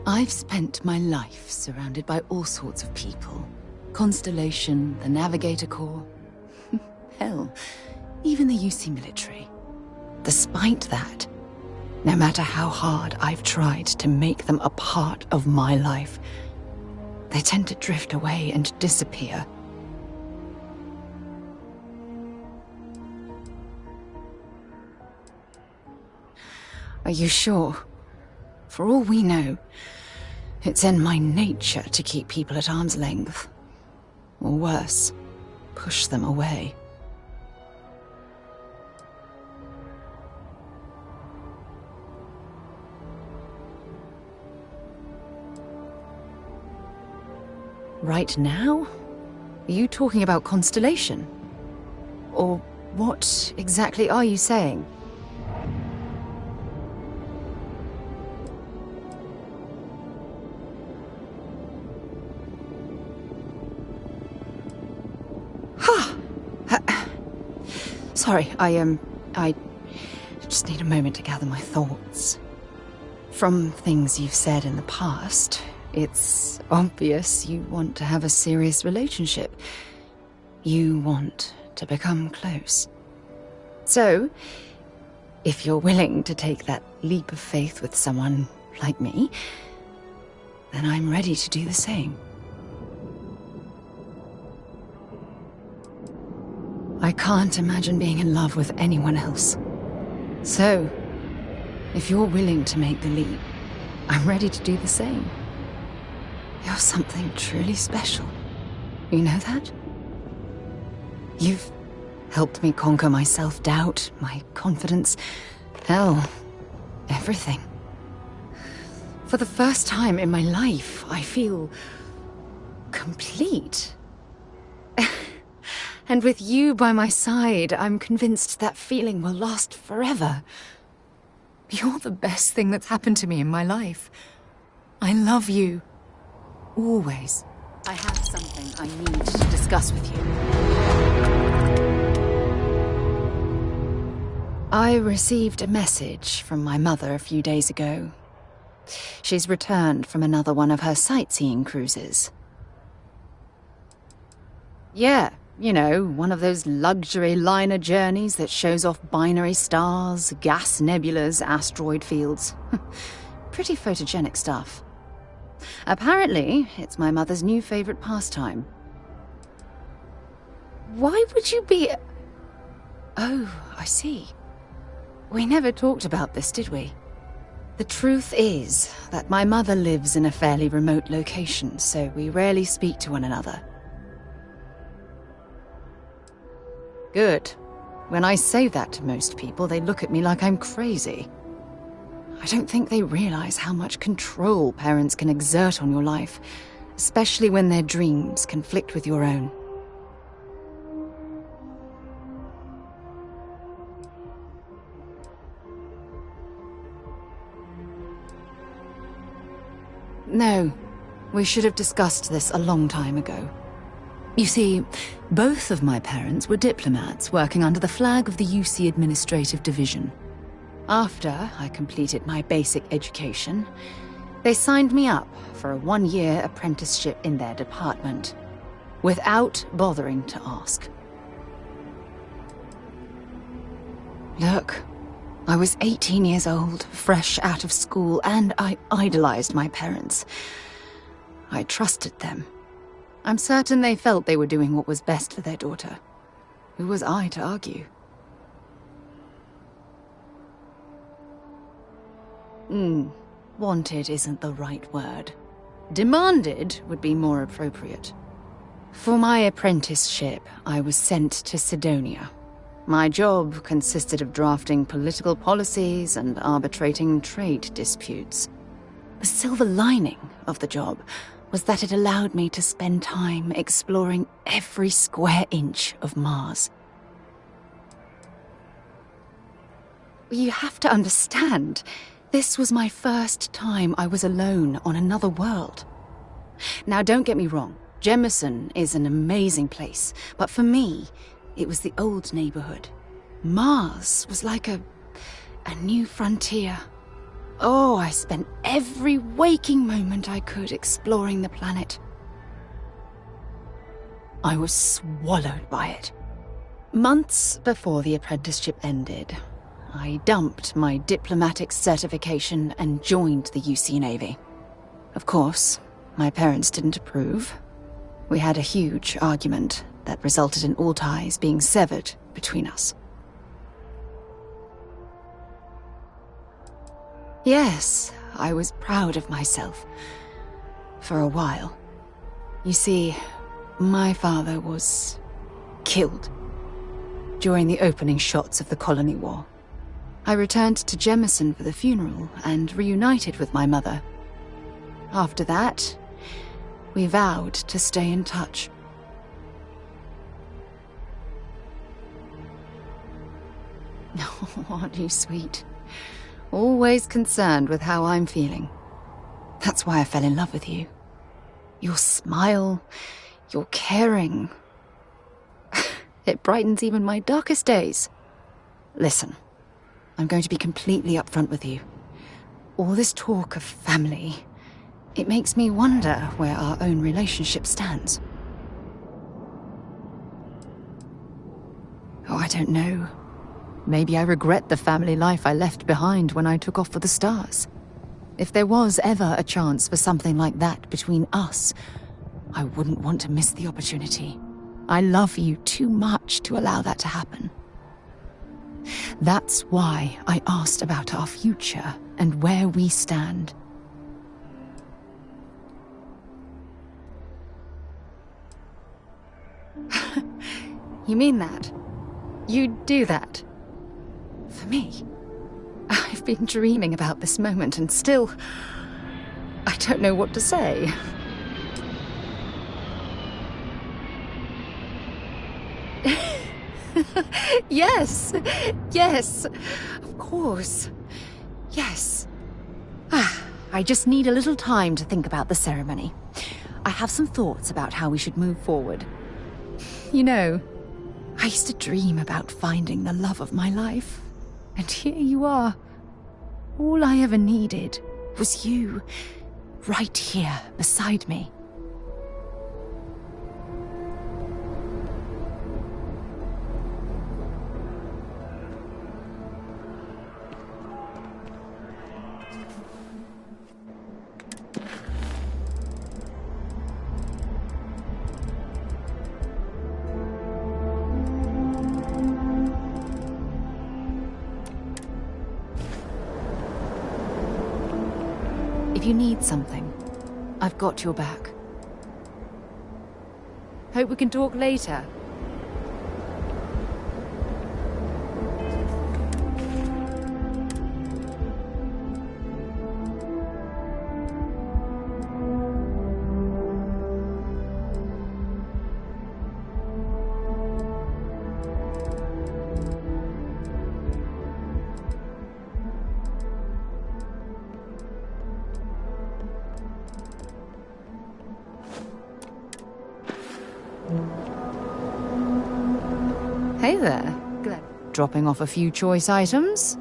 Speaker 6: I've spent my life surrounded by all sorts of people. Constellation, the Navigator Corps. Hell, even the UC military. Despite that, no matter how hard I've tried to make them a part of my life, they tend to drift away and disappear. Are you sure? For all we know, it's in my nature to keep people at arm's length. Or worse, push them away. Right now? Are you talking about Constellation? Or what exactly are you saying? Sorry, I just need a moment to gather my thoughts. From things you've said in the past, it's obvious you want to have a serious relationship. You want to become close. So, if you're willing to take that leap of faith with someone like me, then I'm ready to do the same. I can't imagine being in love with anyone else. So, if you're willing to make the leap, I'm ready to do the same. You're something truly special. You know that? You've helped me conquer my self-doubt, my confidence, hell, everything. For the first time in my life, I feel complete. And with you by my side, I'm convinced that feeling will last forever. You're the best thing that's happened to me in my life. I love you. Always. I have something I need to discuss with you. I received a message from my mother a few days ago. She's returned from another one of her sightseeing cruises. Yeah. You know, one of those luxury liner journeys that shows off binary stars, gas nebulas, asteroid fields. pretty photogenic stuff. Apparently, it's my mother's new favorite pastime. Why would you be... Oh, I see. We never talked about this, did we? The truth is that my mother lives in a fairly remote location, so we rarely speak to one another. Good. When I say that to most people, they look at me like I'm crazy. I don't think they realize how much control parents can exert on your life, especially when their dreams conflict with your own. No, we should have discussed this a long time ago. You see, both of my parents were diplomats working under the flag of the UC Administrative Division. After I completed my basic education, they signed me up for a 1-year apprenticeship in their department, without bothering to ask. Look, I was 18 years old, fresh out of school, and I idolized my parents. I trusted them. I'm certain they felt they were doing what was best for their daughter. Who was I to argue? Wanted isn't the right word. Demanded would be more appropriate. For my apprenticeship, I was sent to Sidonia. My job consisted of drafting political policies and arbitrating trade disputes. The silver lining of the job was that it allowed me to spend time exploring every square inch of Mars. You have to understand, this was my first time I was alone on another world. Now, don't get me wrong, Jemison is an amazing place, but for me, it was the old neighborhood. Mars was like a new frontier. Oh, I spent every waking moment I could exploring the planet. I was swallowed by it. Months before the apprenticeship ended, I dumped my diplomatic certification and joined the UC Navy. Of course, my parents didn't approve. We had a huge argument that resulted in all ties being severed between us. Yes, I was proud of myself. For a while. You see, my father was killed during the opening shots of the Colony War. I returned to Jemison for the funeral and reunited with my mother. After that, we vowed to stay in touch. Oh, aren't you sweet? Always concerned with how I'm feeling. That's why I fell in love with you. Your smile, your caring. It brightens even my darkest days. Listen, I'm going to be completely upfront with you. All this talk of family, it makes me wonder where our own relationship stands. Oh, I don't know. Maybe I regret the family life I left behind when I took off for the stars. If there was ever a chance for something like that between us, I wouldn't want to miss the opportunity. I love you too much to allow that to happen. That's why I asked about our future and where we stand. You mean that? You'd do that? For me? I've been dreaming about this moment and still... I don't know what to say. Yes! Yes! Of course. Yes. I just need a little time to think about the ceremony. I have some thoughts about how we should move forward. You know, I used to dream about finding the love of my life. And here you are. All I ever needed was you, right here beside me. If you need something, I've got your back. Hope we can talk later. Hey there. Glad. Dropping off a few choice items?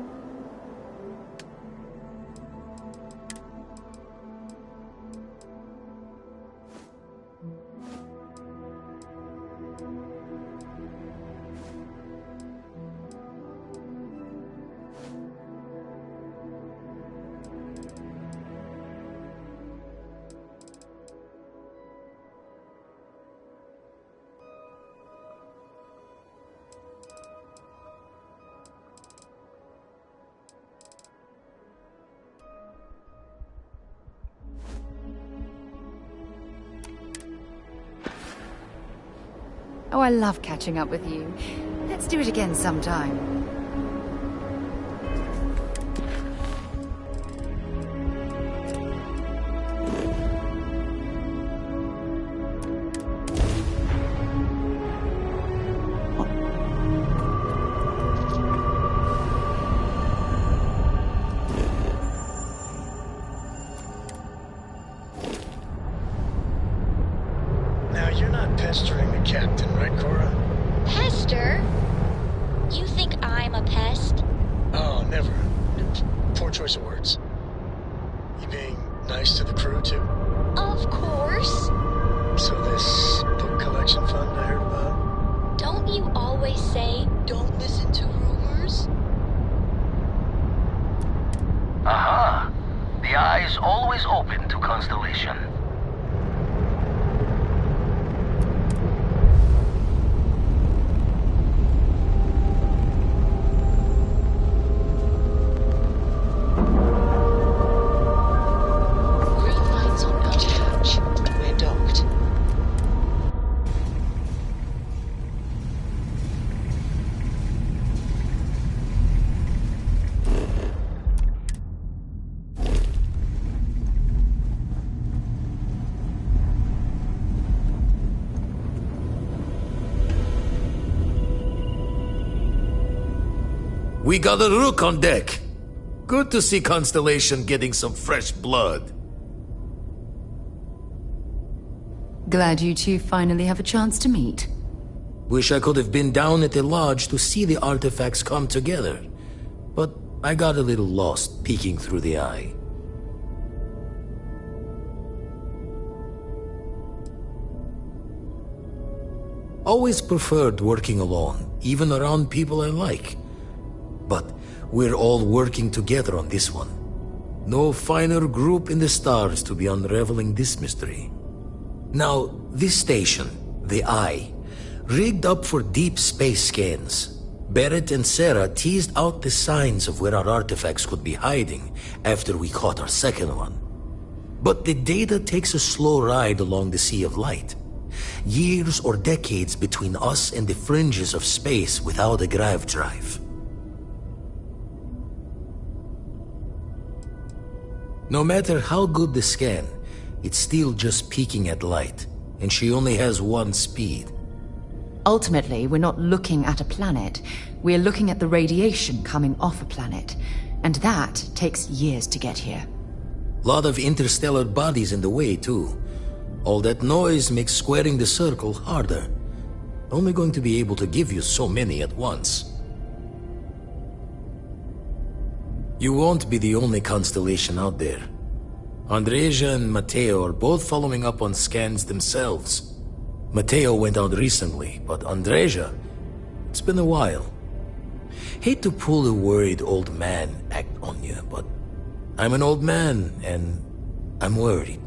Speaker 6: Oh, I love catching up with you. Let's do it again sometime.
Speaker 3: Now, you're not pestering the captain, right, Cora?
Speaker 4: Pester? You think I'm a pest?
Speaker 3: Oh, never. Poor choice of words. You being nice to the crew, too?
Speaker 4: Of course.
Speaker 3: So this book collection fund I heard about?
Speaker 4: Don't you always say, don't listen to rumors?
Speaker 13: Aha! The eye is always open to Constellation.
Speaker 14: We got a rook on deck. Good to see Constellation getting some fresh blood.
Speaker 6: Glad you two finally have a chance to meet.
Speaker 14: Wish I could have been down at the lodge to see the artifacts come together. But I got a little lost peeking through the eye. Always preferred working alone, even around people I like. But we're all working together on this one. No finer group in the stars to be unraveling this mystery. Now, this station, the Eye, rigged up for deep space scans. Barrett and Sarah teased out the signs of where our artifacts could be hiding after we caught our second one. But the data takes a slow ride along the Sea of Light. Years or decades between us and the fringes of space without a grav drive. No matter how good the scan, it's still just peeking at light, and she only has one speed.
Speaker 6: Ultimately, we're not looking at a planet. We're looking at the radiation coming off a planet. And that takes years to get here.
Speaker 14: Lot of interstellar bodies in the way, too. All that noise makes squaring the circle harder. Only going to be able to give you so many at once. You won't be the only constellation out there. Andreja and Matteo are both following up on scans themselves. Matteo went out recently, but Andreja, it's been a while. Hate to pull a worried old man act on you, but I'm an old man, and I'm worried.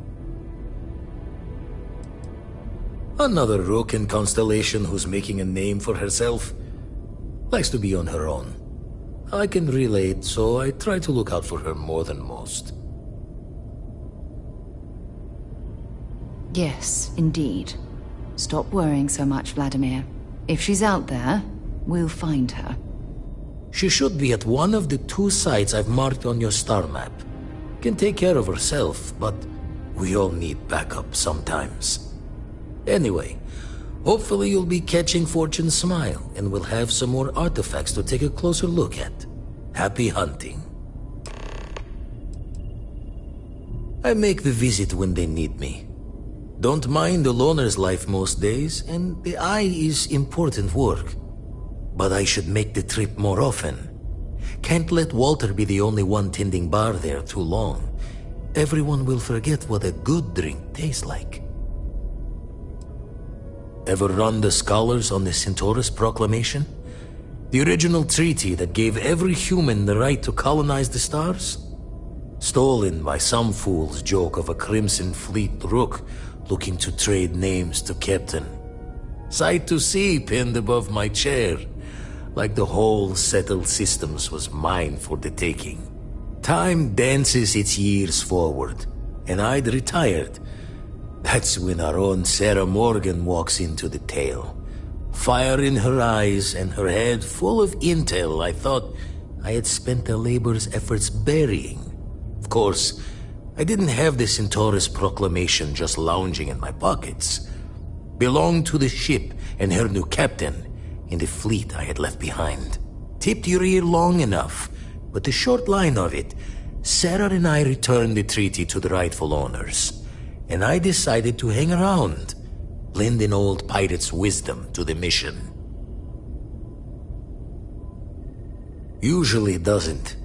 Speaker 14: Another rook in Constellation who's making a name for herself. Likes to be on her own. I can relate, so I try to look out for her more than most.
Speaker 6: Yes, indeed. Stop worrying so much, Vladimir. If she's out there, we'll find her.
Speaker 14: She should be at one of the 2 sites I've marked on your star map. Can take care of herself, but we all need backup sometimes. Anyway, hopefully you'll be catching Fortune's smile, and we'll have some more artifacts to take a closer look at. Happy hunting. I make the visit when they need me. Don't mind the loner's life most days, and the Eye is important work. But I should make the trip more often. Can't let Walter be the only one tending bar there too long. Everyone will forget what a good drink tastes like. Ever run the scholars on the Centaurus Proclamation? The original treaty that gave every human the right to colonize the stars? Stolen by some fool's joke of a Crimson Fleet rook looking to trade names to Captain. Sight to see pinned above my chair, like the whole settled systems was mine for the taking. Time dances its years forward, and I'd retired. That's when our own Sarah Morgan walks into the tale. Fire in her eyes and her head full of intel I thought I had spent the labor's efforts burying. Of course, I didn't have the Centaurus Proclamation just lounging in my pockets. Belonged to the ship and her new captain in the fleet I had left behind. Tipped your ear long enough, but the short line of it, Sarah and I returned the treaty to the rightful owners, and I decided to hang around, lend an old pirate's wisdom to the mission. Usually doesn't.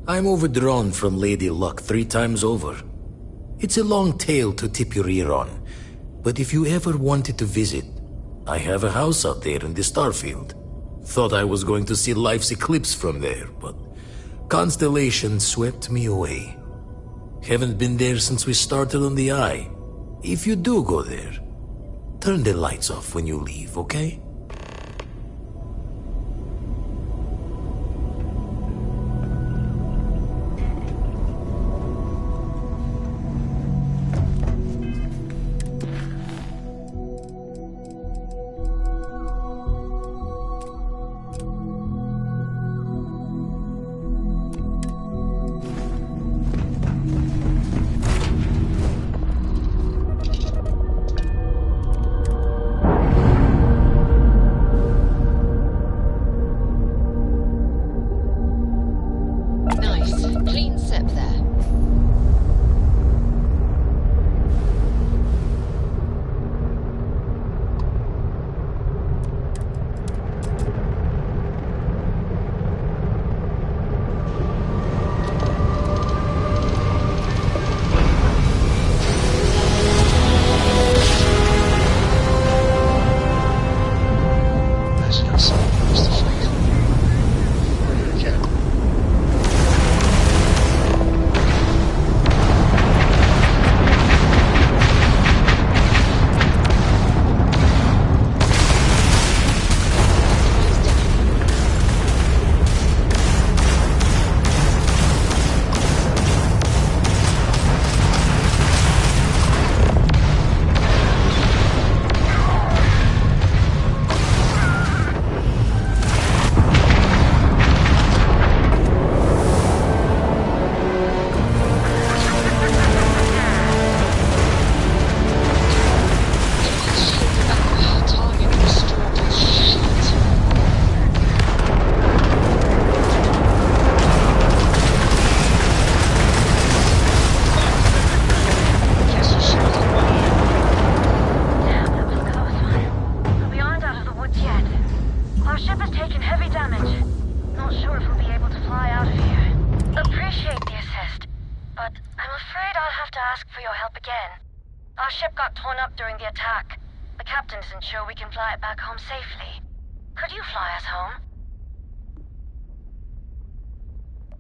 Speaker 14: I'm overdrawn from Lady Luck 3 times over. It's a long tale to tip your ear on, but if you ever wanted to visit, I have a house out there in the Starfield. Thought I was going to see life's eclipse from there, but constellation swept me away. Haven't been there since we started on the Eye. If you do go there, turn the lights off when you leave, okay?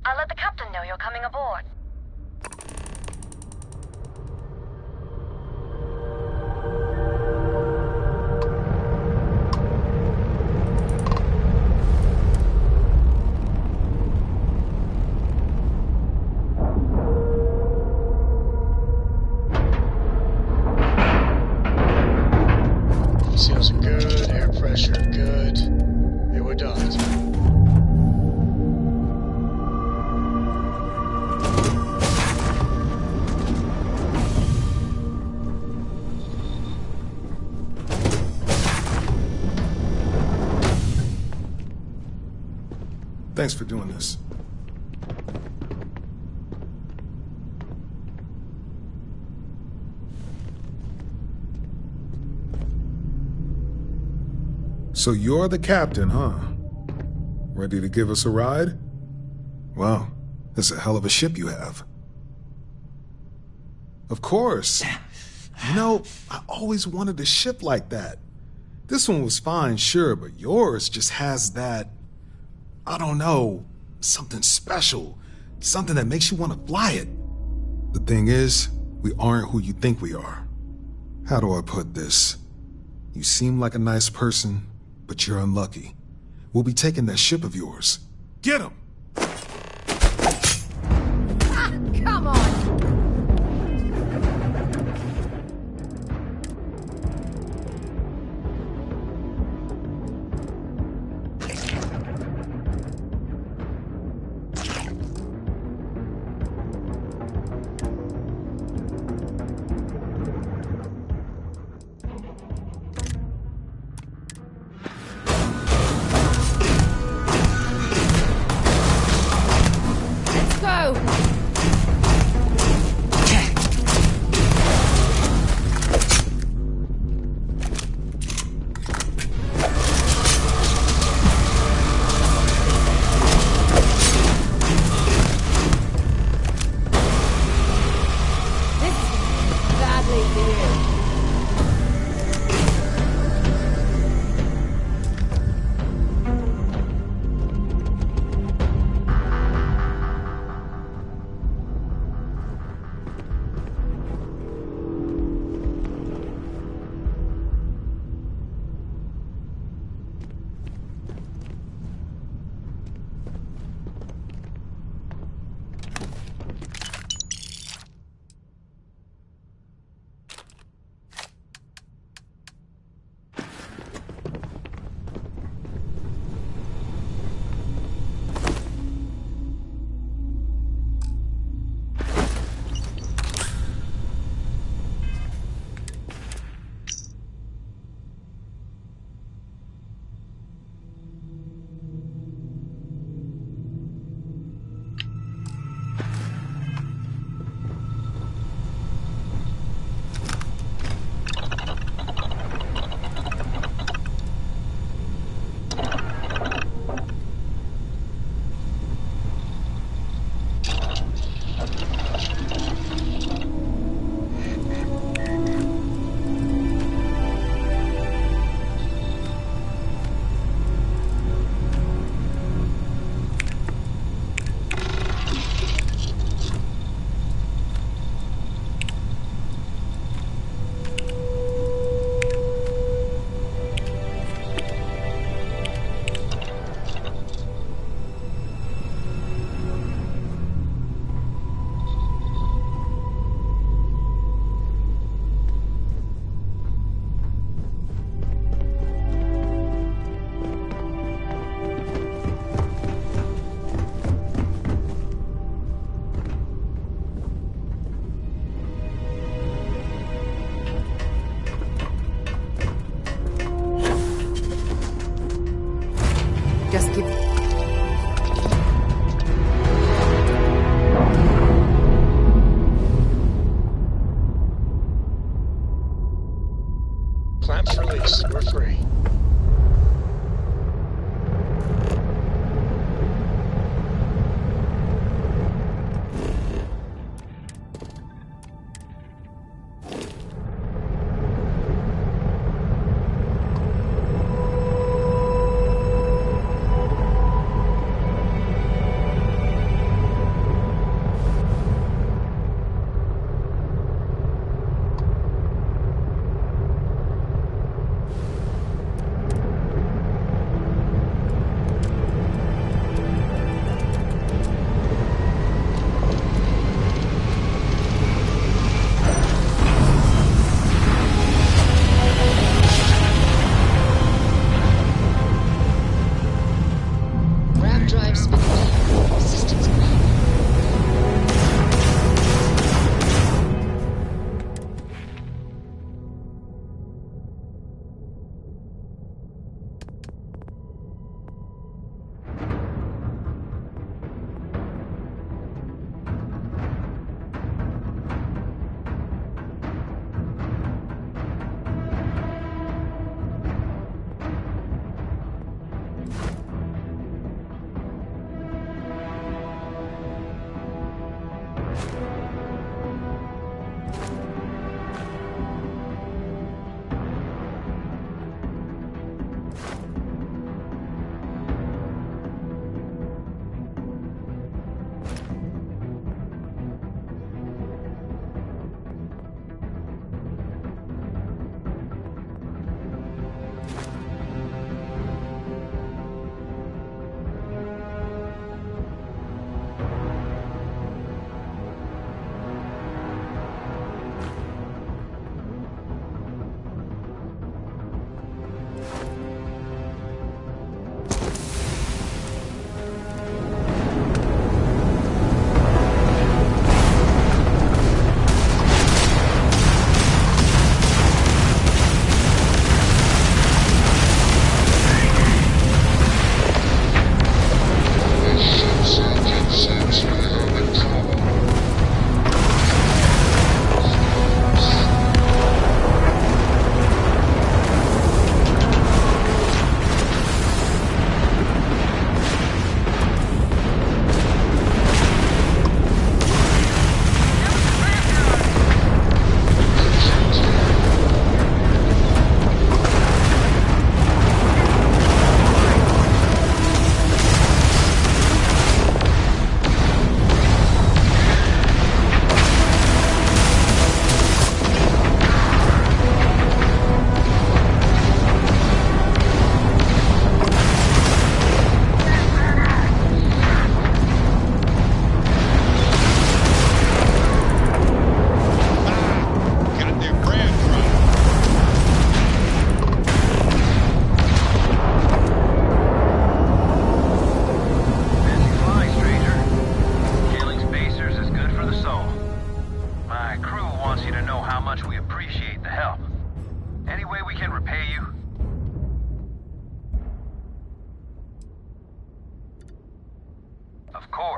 Speaker 15: I'll let the captain know you're coming aboard.
Speaker 16: Thanks for doing this. So you're the captain, huh? Ready to give us a ride? Wow, that's a hell of a ship you have. Of course. You know, I always wanted a ship like that. This one was fine, sure, but yours just has that, I don't know, something special. Something that makes you want to fly it. The thing is, we aren't who you think we are. How do I put this? You seem like a nice person, but you're unlucky. We'll be taking that ship of yours. Get him!
Speaker 6: Ah, come on! Just give...
Speaker 3: Clamps released. We're free.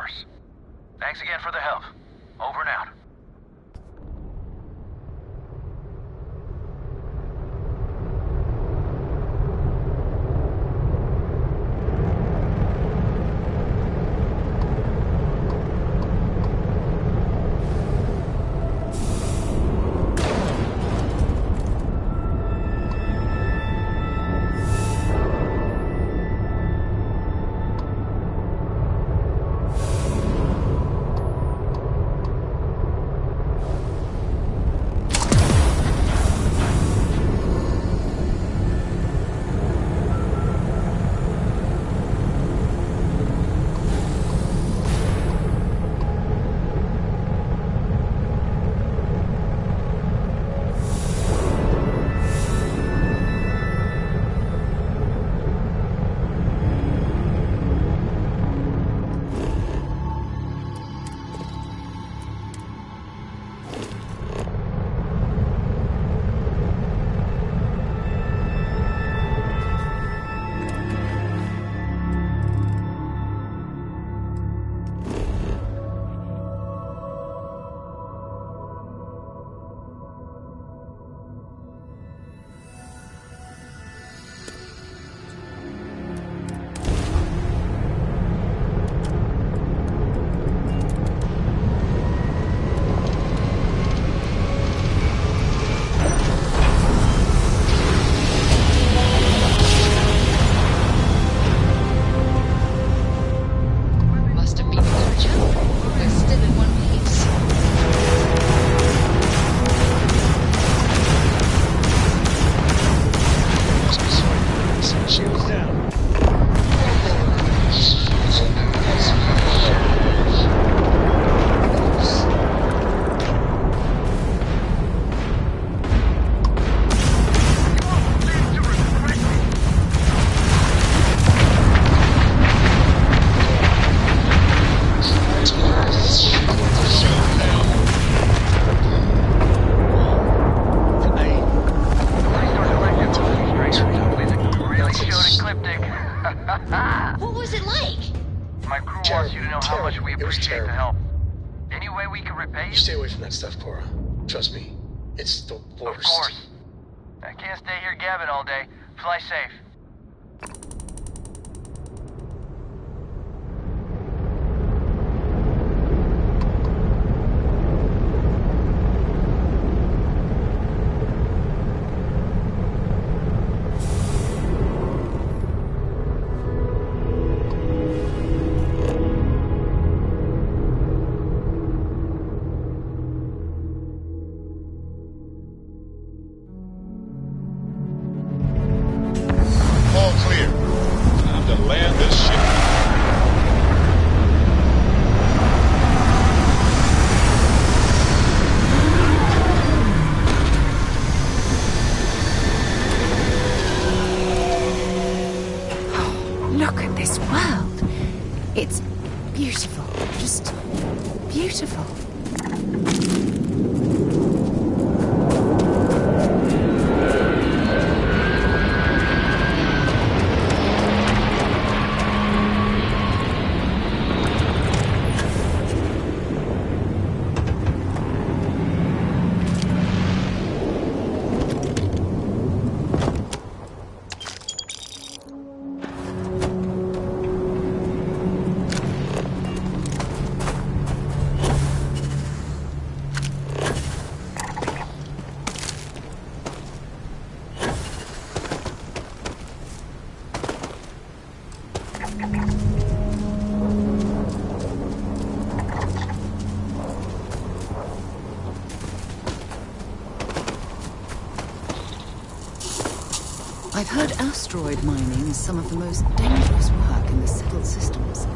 Speaker 13: course. Thanks again for the help. Over and out.
Speaker 4: What was it like?
Speaker 13: My crew wants you to know how much we appreciate the help. Any way we can repay you?
Speaker 3: Stay away from that stuff, Cora. Trust me, it's the worst.
Speaker 13: Of course. I can't stay here gabbing all day. Fly safe.
Speaker 2: All clear. Time to land this ship.
Speaker 6: Look at this world. It's beautiful. Just beautiful. I've heard asteroid mining is some of the most dangerous work in the settled systems.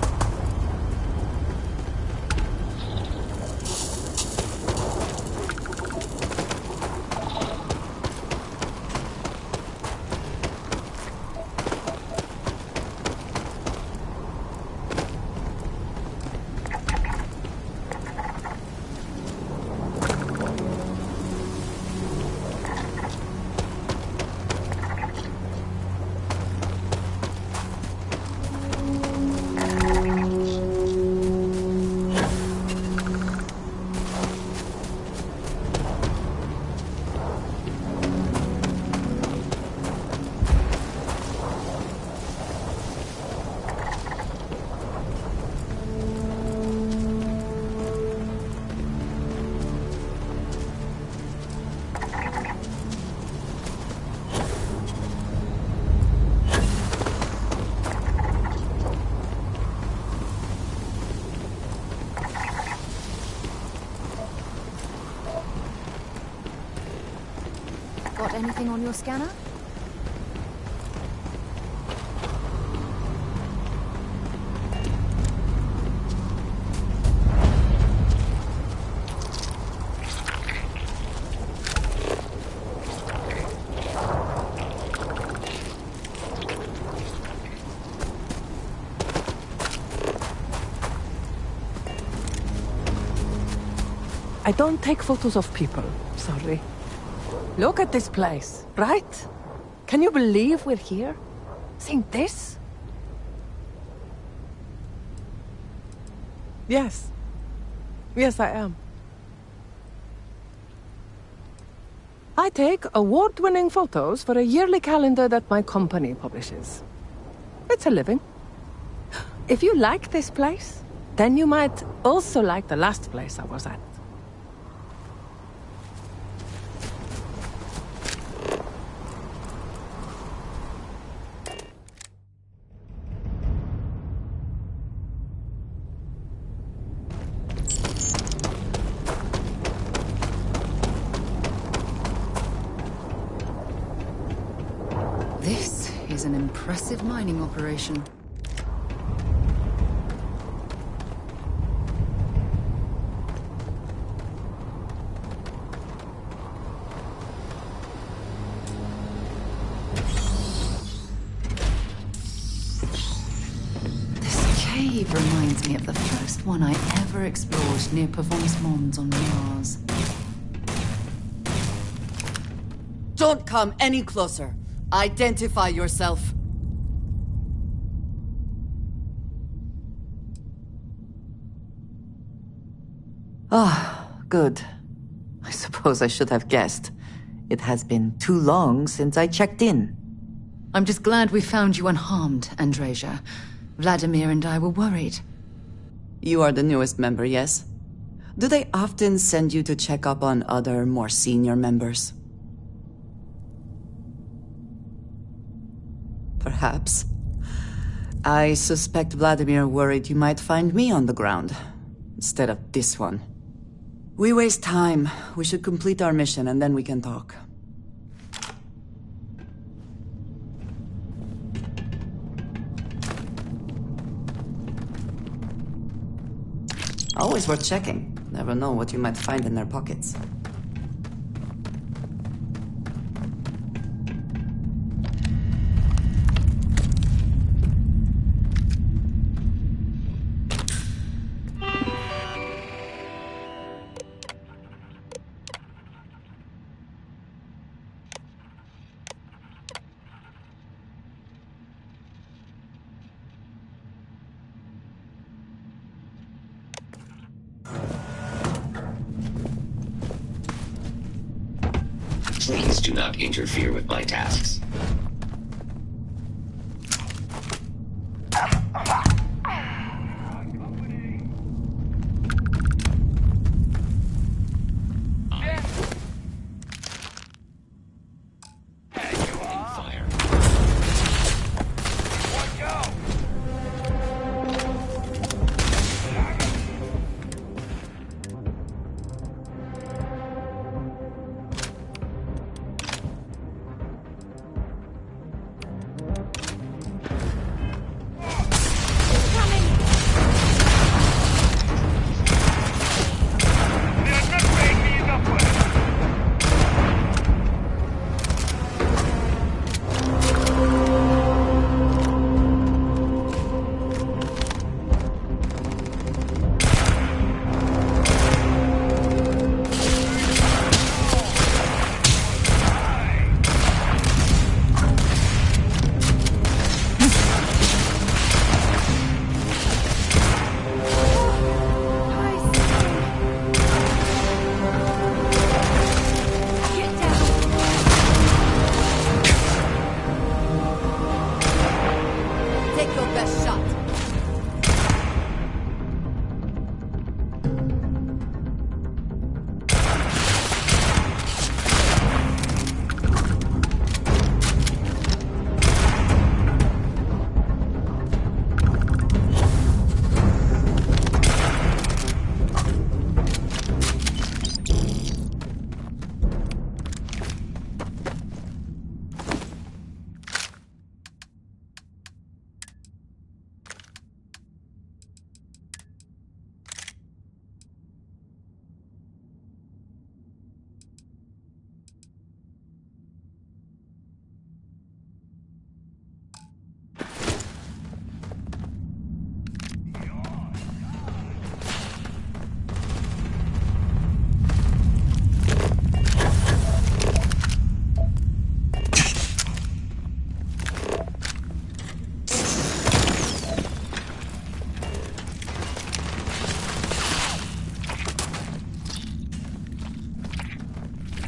Speaker 6: Spot anything on your scanner?
Speaker 17: I don't take photos of people, sorry. Look at this place, right? Can you believe we're here? Seeing this? Yes. Yes, I am. I take award-winning photos for a yearly calendar that my company publishes. It's a living. If you like this place, then you might also like the last place I was at.
Speaker 6: This is an impressive mining operation. This cave reminds me of the first one I ever explored near Provence Mons on Mars.
Speaker 18: Don't come any closer. Identify yourself. Ah, good. I suppose I should have guessed. It has been too long since I checked in.
Speaker 6: I'm just glad we found you unharmed, Andreja. Vladimir and I were worried.
Speaker 18: You are the newest member, yes? Do they often send you to check up on other, more senior members? Perhaps. I suspect Vladimir worried you might find me on the ground, instead of this one. We waste time. We should complete our mission and then we can talk. Always worth checking. Never know what you might find in their pockets.
Speaker 19: Please do not interfere with my tasks.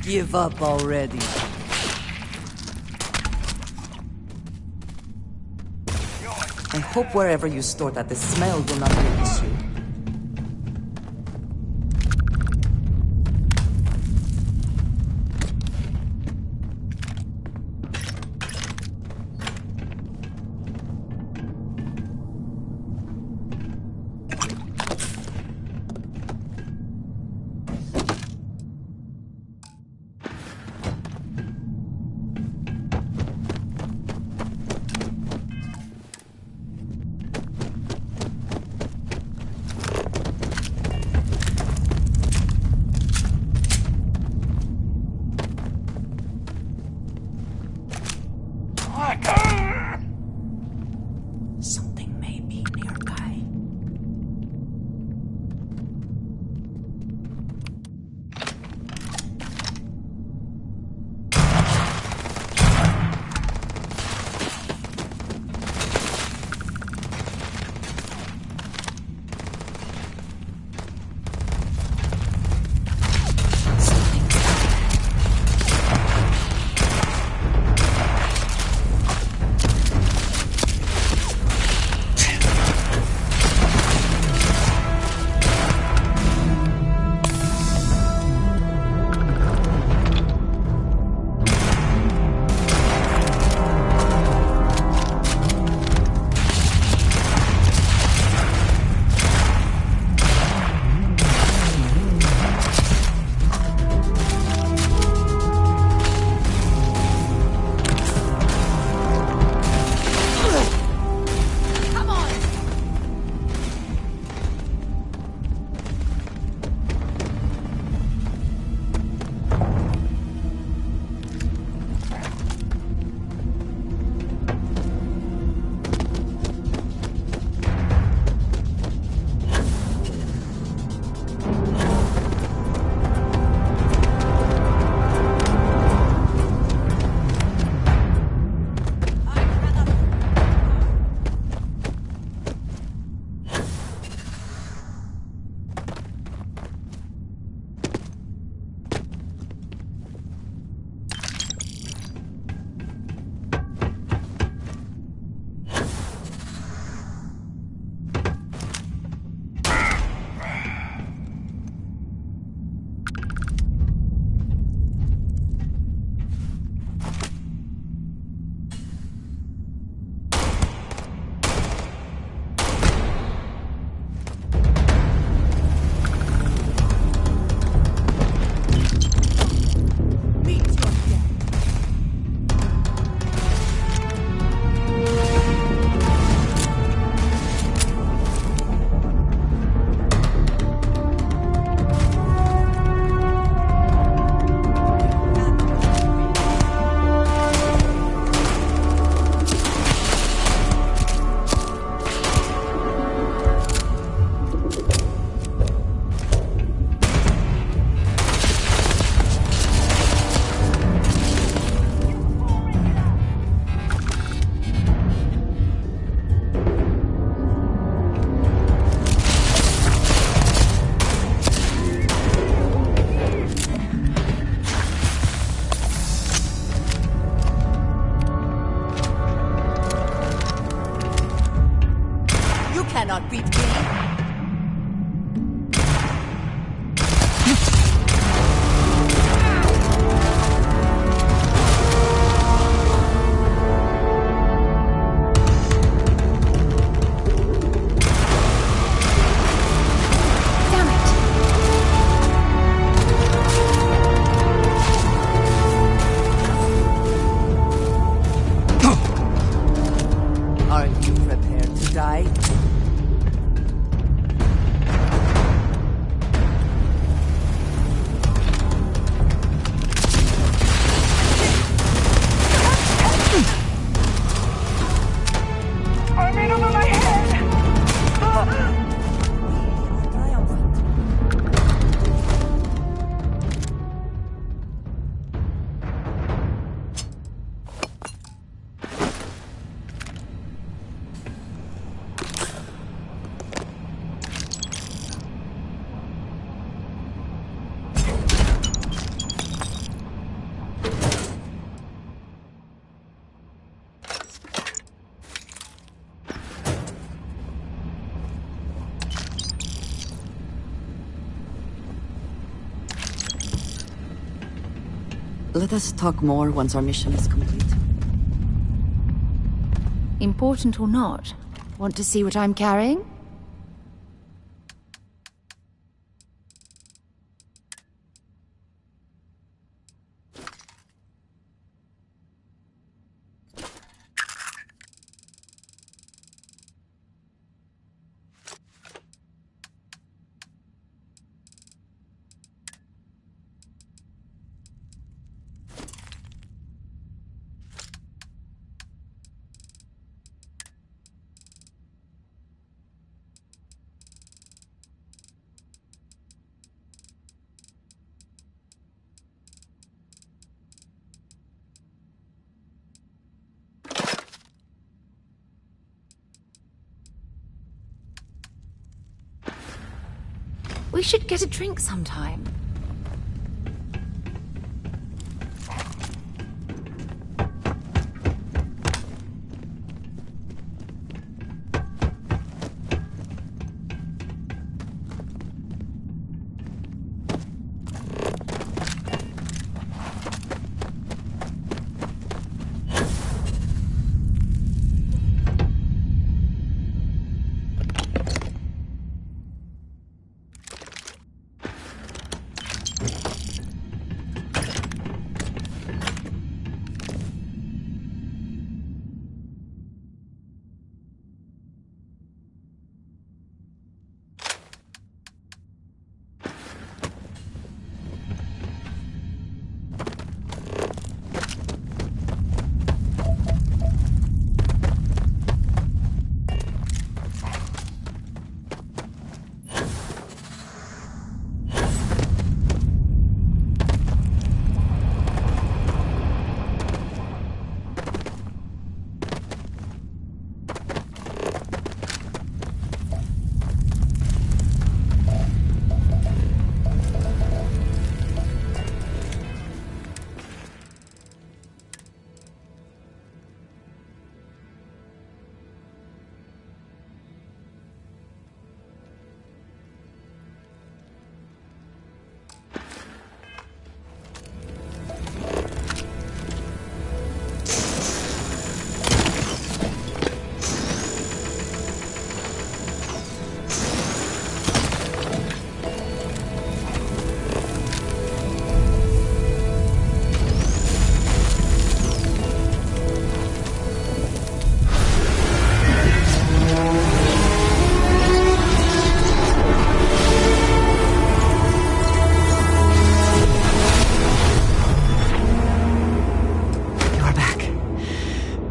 Speaker 18: Give up already. I hope wherever you store that, the smell will not be an issue. Something may be nearby. Cannot beat me. Are you prepared to die? Let us talk more once our mission is complete.
Speaker 6: Important or not, want to see what I'm carrying? We should get a drink sometime.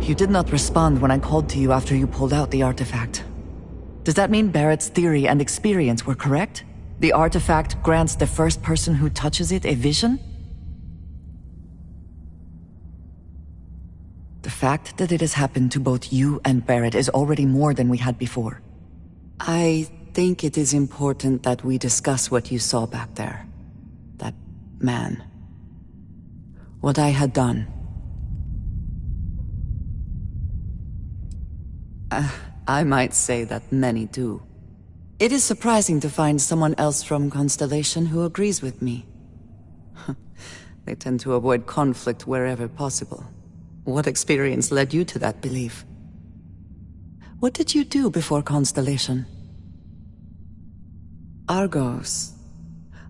Speaker 18: You did not respond when I called to you after you pulled out the artifact. Does that mean Barrett's theory and experience were correct? The artifact grants the first person who touches it a vision? The fact that it has happened to both you and Barrett is already more than we had before. I think it is important that we discuss what you saw back there. That man. What I had done. I might say that many do. It is surprising to find someone else from Constellation who agrees with me. They tend to avoid conflict wherever possible. What experience led you to that belief? What did you do before Constellation? Argos.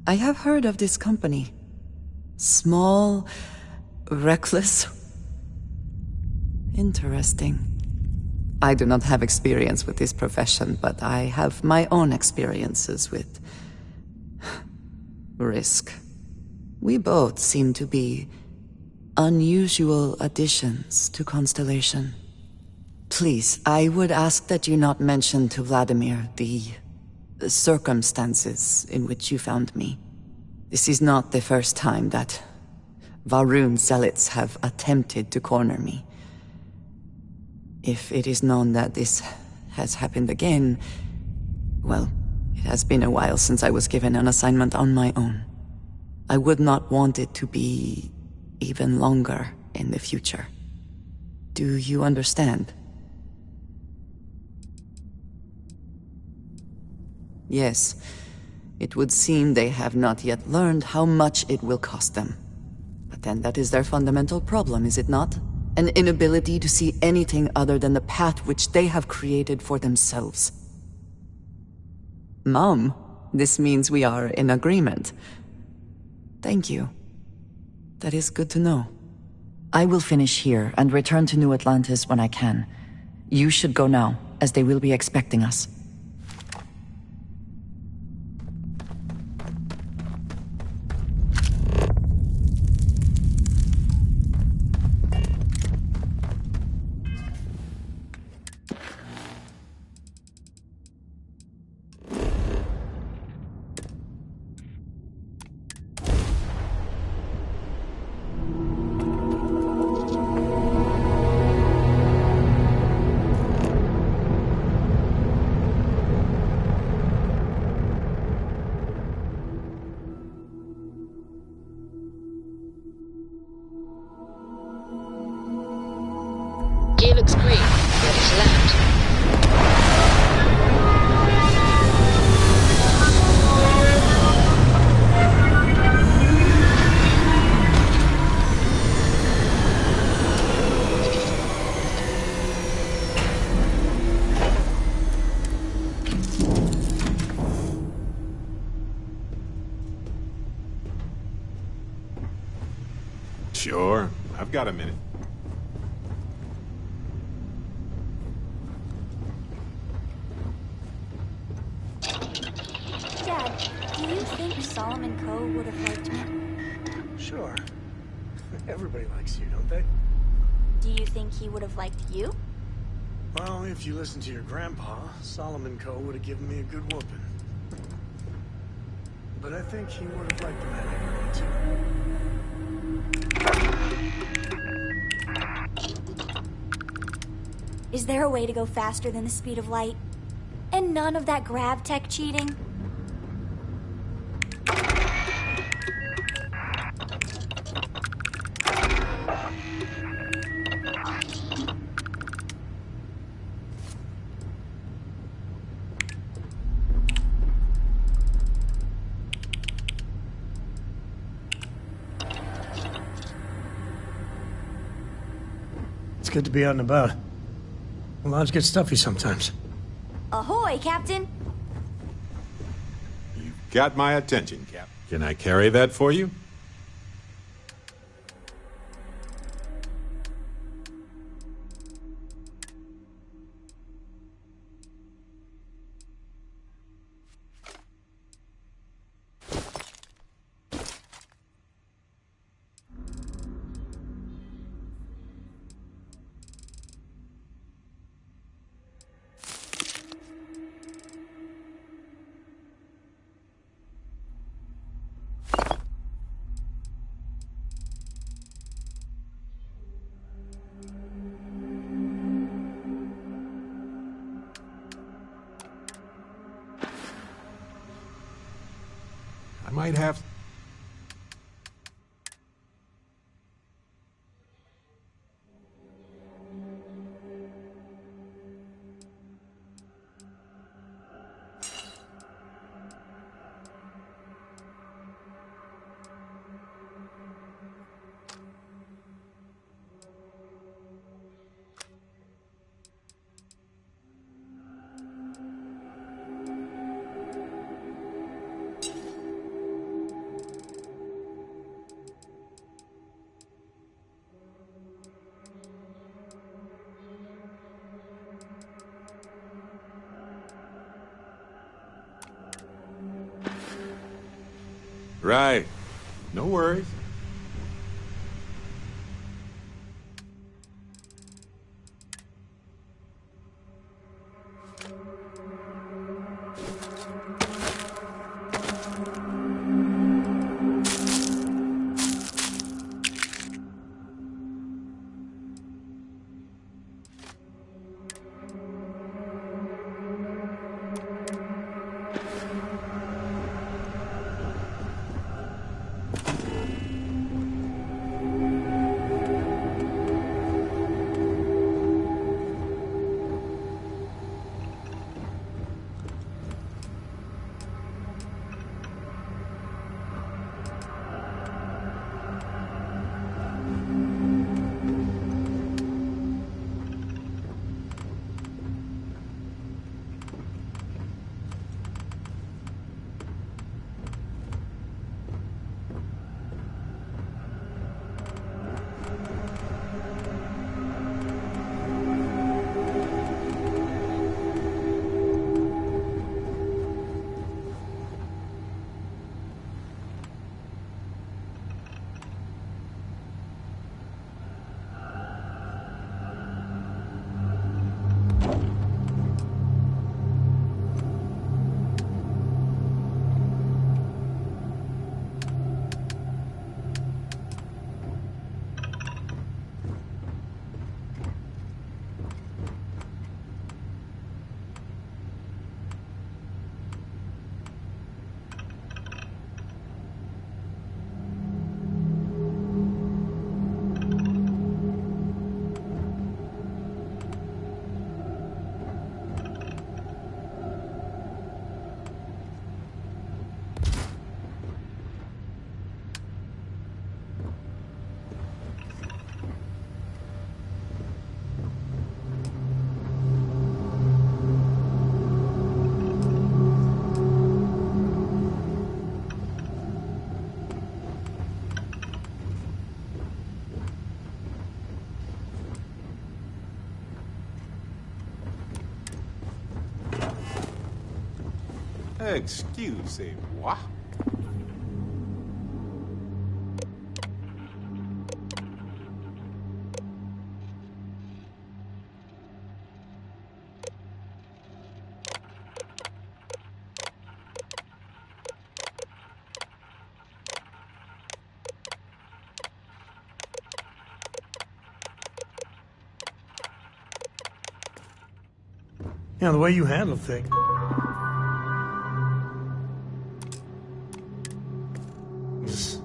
Speaker 18: I have heard of this company. Small, reckless. Interesting. I do not have experience with this profession, but I have my own experiences with risk. We both seem to be unusual additions to Constellation. Please, I would ask that you not mention to Vladimir the circumstances in which you found me. This is not the first time that Varun zealots have attempted to corner me. If it is known that this has happened again, well, it has been a while since I was given an assignment on my own. I would not want it to be even longer in the future. Do you understand? Yes, it would seem they have not yet learned how much it will cost them. But Then that is their fundamental problem, is it not? An inability to see anything other than the path which they have created for themselves. Mom, this means we are in agreement. Thank you. That is good to know. I will finish here and return to New Atlantis when I can. You should go now, as they will be expecting us.
Speaker 4: Gear looks green. Ready to land.
Speaker 20: Sure. I've got a minute.
Speaker 5: Dad, do you think Solomon Coe would have liked me?
Speaker 1: Sure. Everybody likes you, don't they?
Speaker 5: Do you think he would have liked you?
Speaker 1: Well, if you listen to your grandpa, Solomon Coe would have given me a good whooping. But I think he would have liked the man I too.
Speaker 5: Is there a way to go faster than the speed of light? And none of that grav tech cheating?
Speaker 1: It's good to be out and about. The lodge gets stuffy sometimes.
Speaker 5: Ahoy, Captain!
Speaker 20: Got my attention, Cap. Can I carry that for you? I might have... Right. No worries. Excusez-moi.
Speaker 1: Yeah, the way you handle things. It's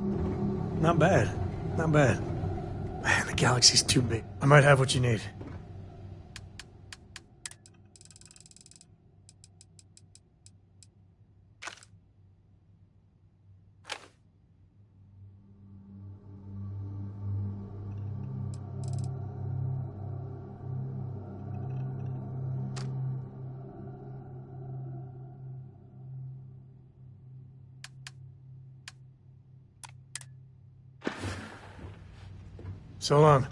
Speaker 1: not bad. Not bad. Man, the galaxy's too big. I might have what you need. So long.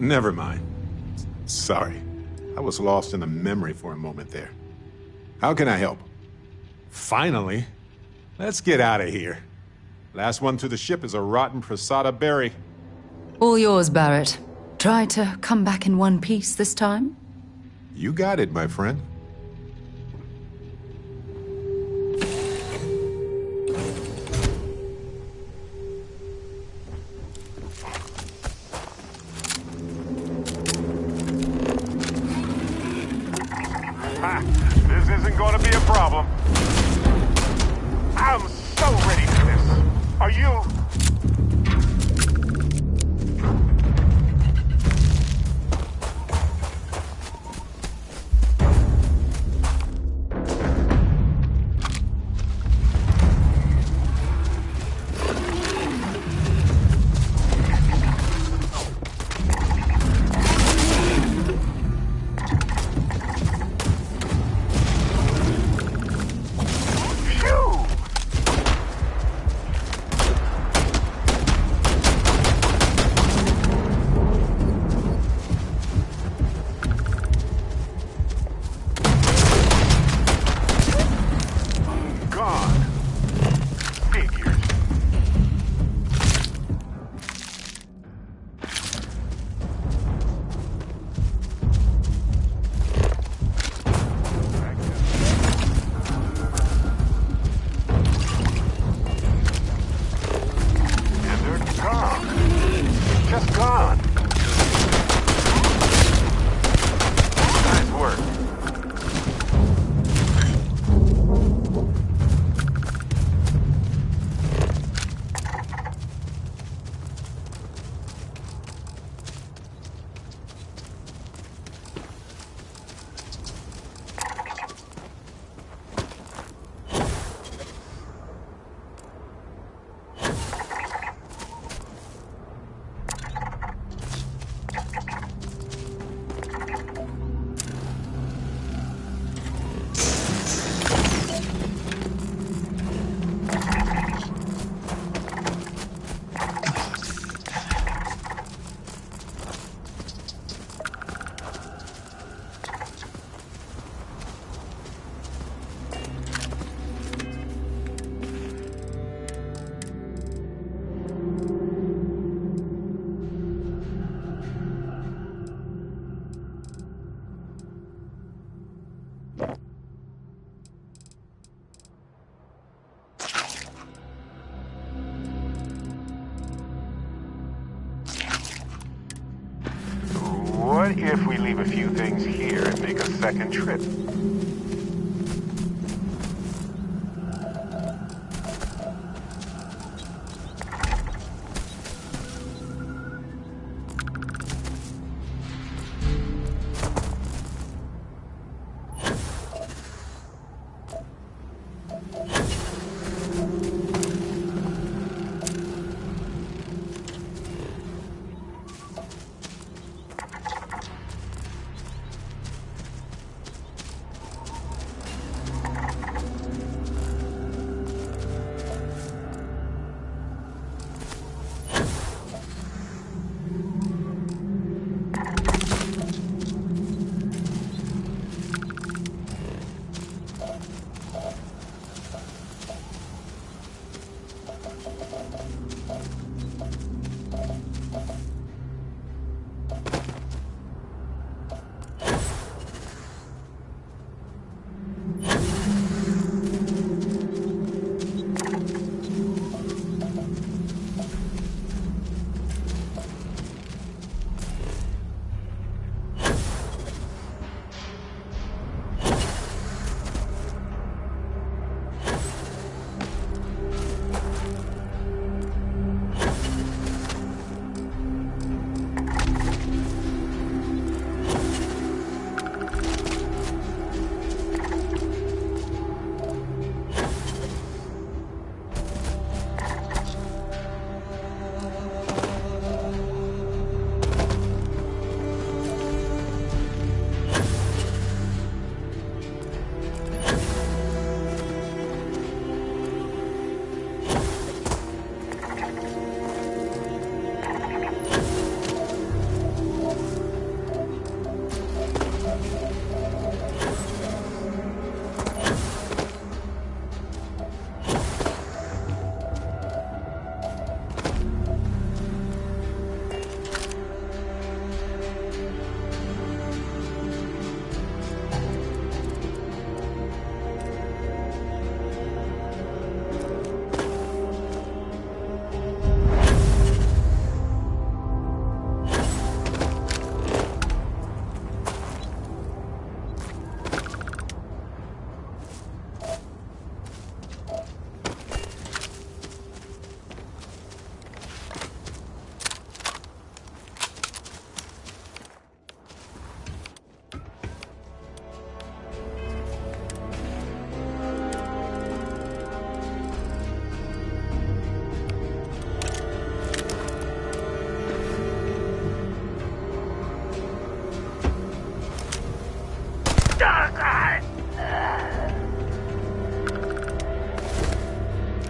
Speaker 20: Never mind. Sorry. I was lost in a memory for a moment there. How can I help? Finally. Let's get out of here. Last one to the ship is a rotten Prasada berry.
Speaker 6: All yours, Barrett. Try to come back in one piece this time?
Speaker 20: You got it, my friend.
Speaker 21: This isn't going to be a problem. I'm so ready for this. Are you? What if we leave a few things here and make a second trip?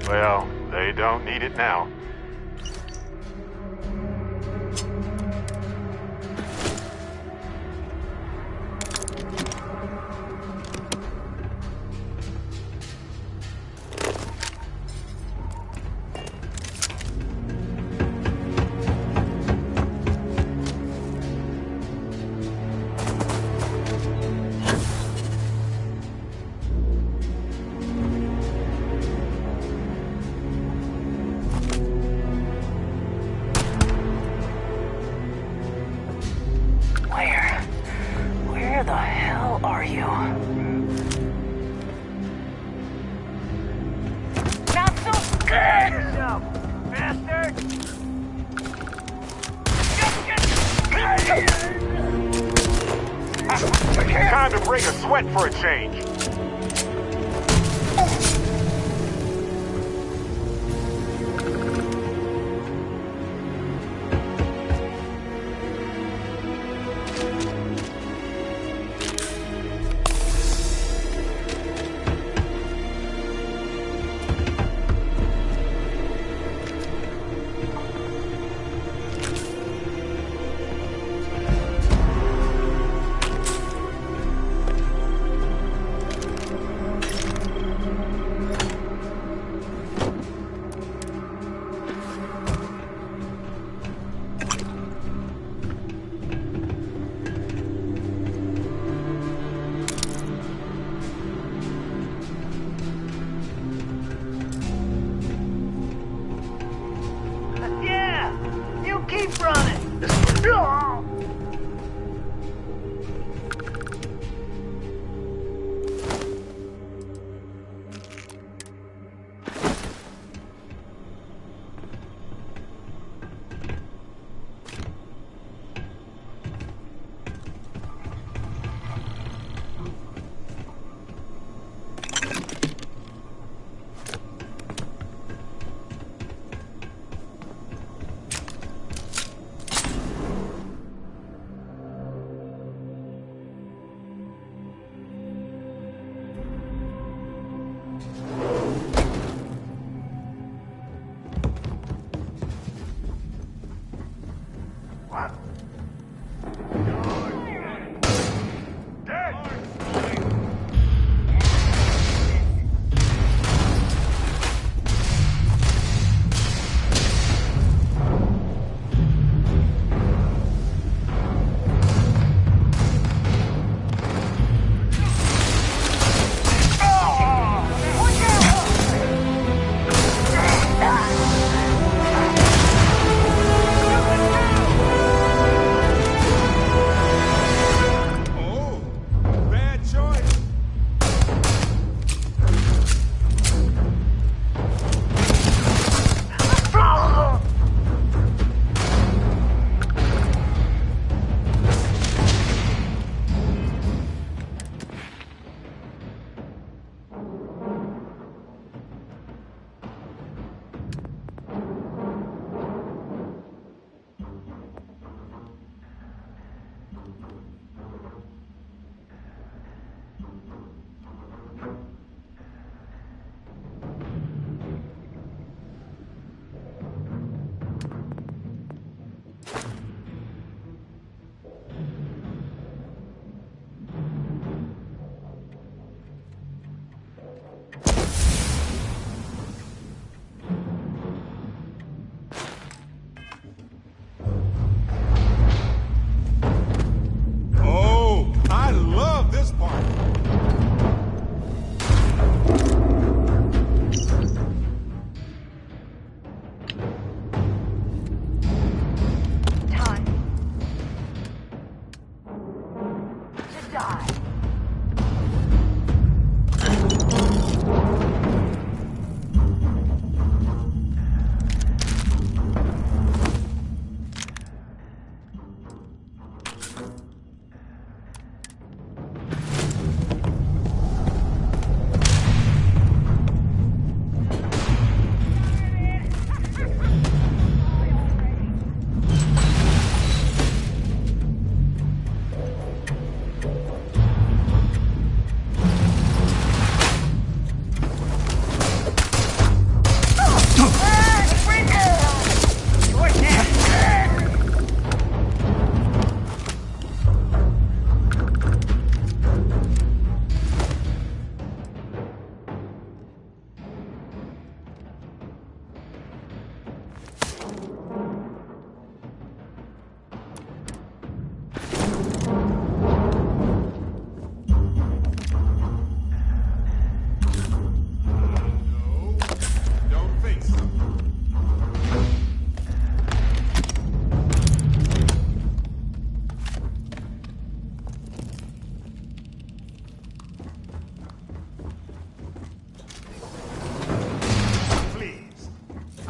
Speaker 21: Well, they don't need it now.
Speaker 13: Where the hell are you? Not so good! No, bastard!
Speaker 21: Time to break a sweat for a change.
Speaker 13: Keep running!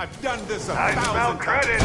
Speaker 20: I've done this
Speaker 21: I smell credit.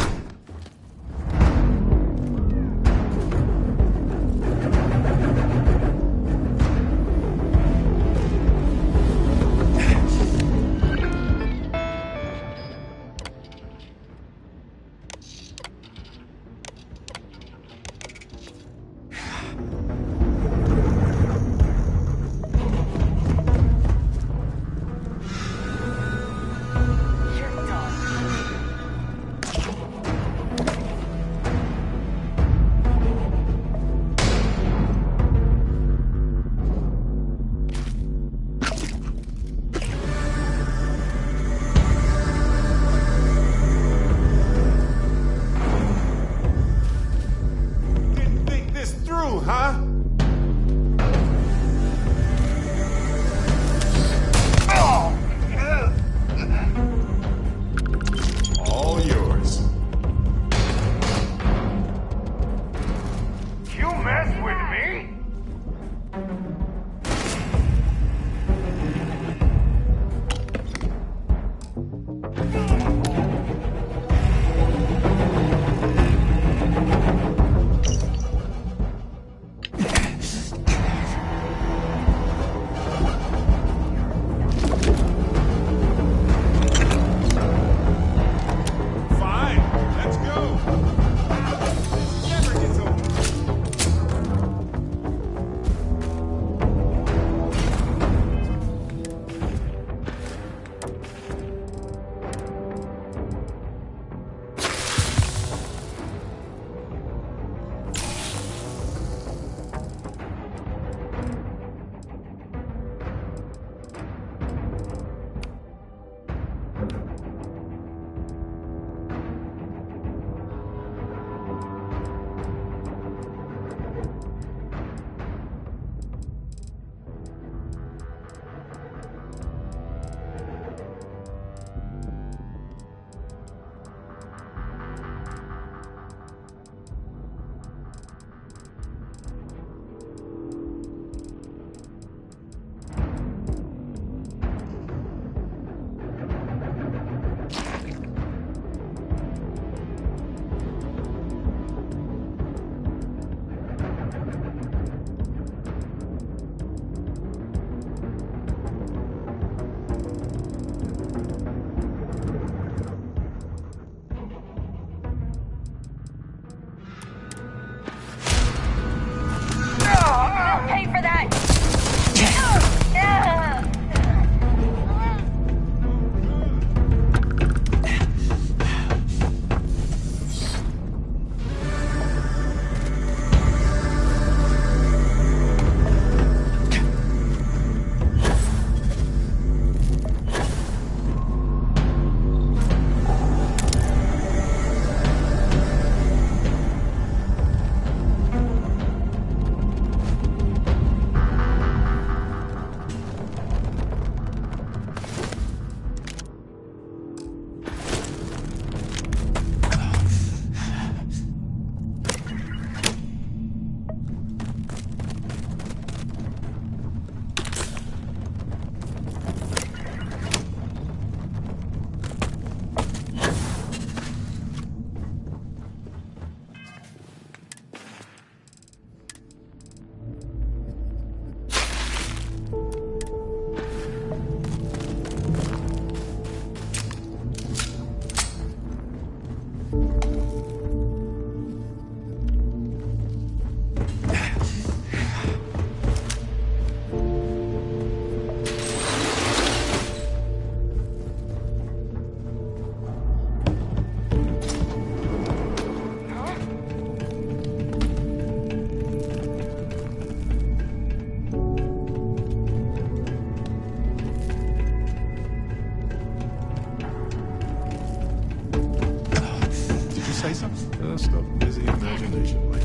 Speaker 20: efficiently.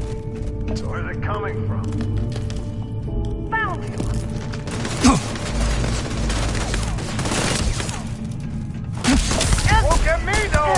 Speaker 7: So where's it coming from?
Speaker 15: Found you.
Speaker 7: Look at me, though!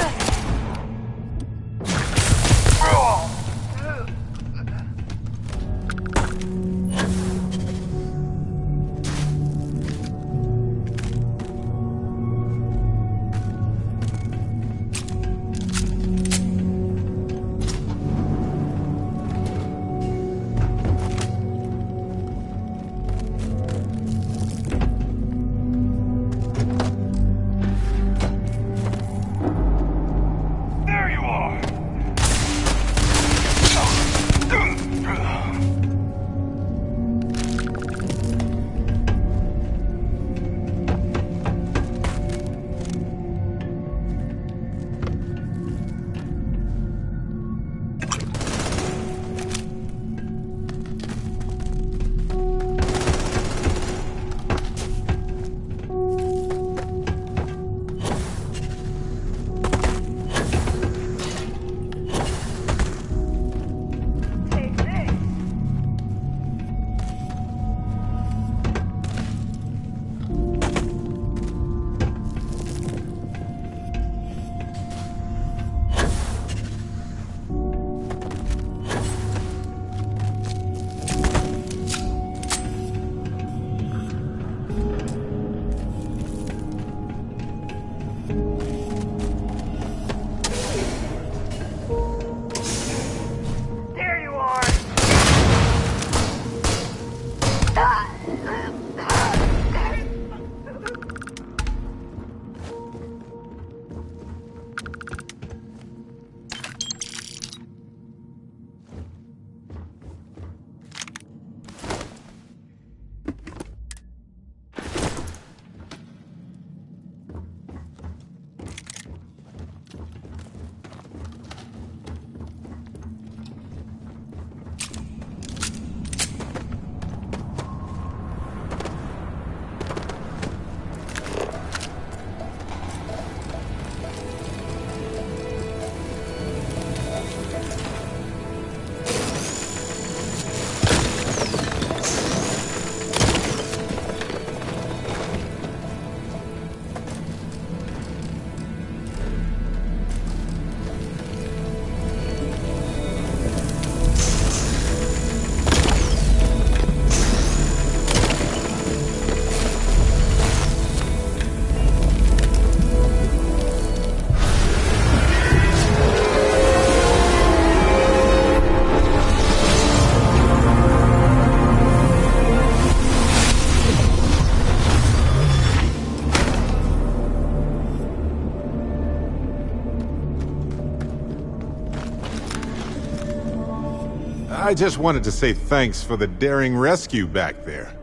Speaker 20: I just wanted to say thanks for the daring rescue back there.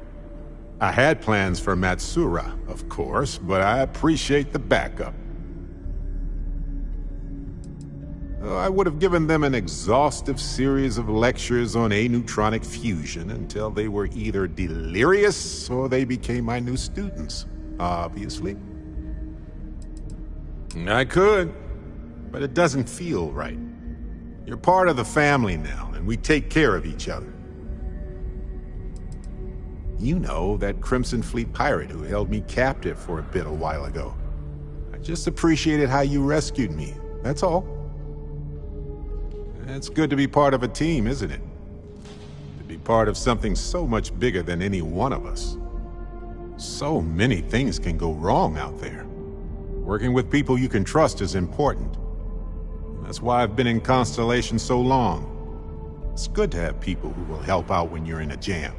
Speaker 20: I had plans for Matsura, of course, but I appreciate the backup. I would have given them an exhaustive series of lectures on aneutronic fusion until they were either delirious or they became my new students, obviously. I could, but it doesn't feel right. You're part of the family now, and we take care of each other. You know, that Crimson Fleet pirate who held me captive for a bit a while ago. I just appreciated how you rescued me, that's all. It's good to be part of a team, isn't it? To be part of something so much bigger than any one of us. So many things can go wrong out there. Working with people you can trust is important. That's why I've been in Constellation so long. It's good to have people who will help out when you're in a jam.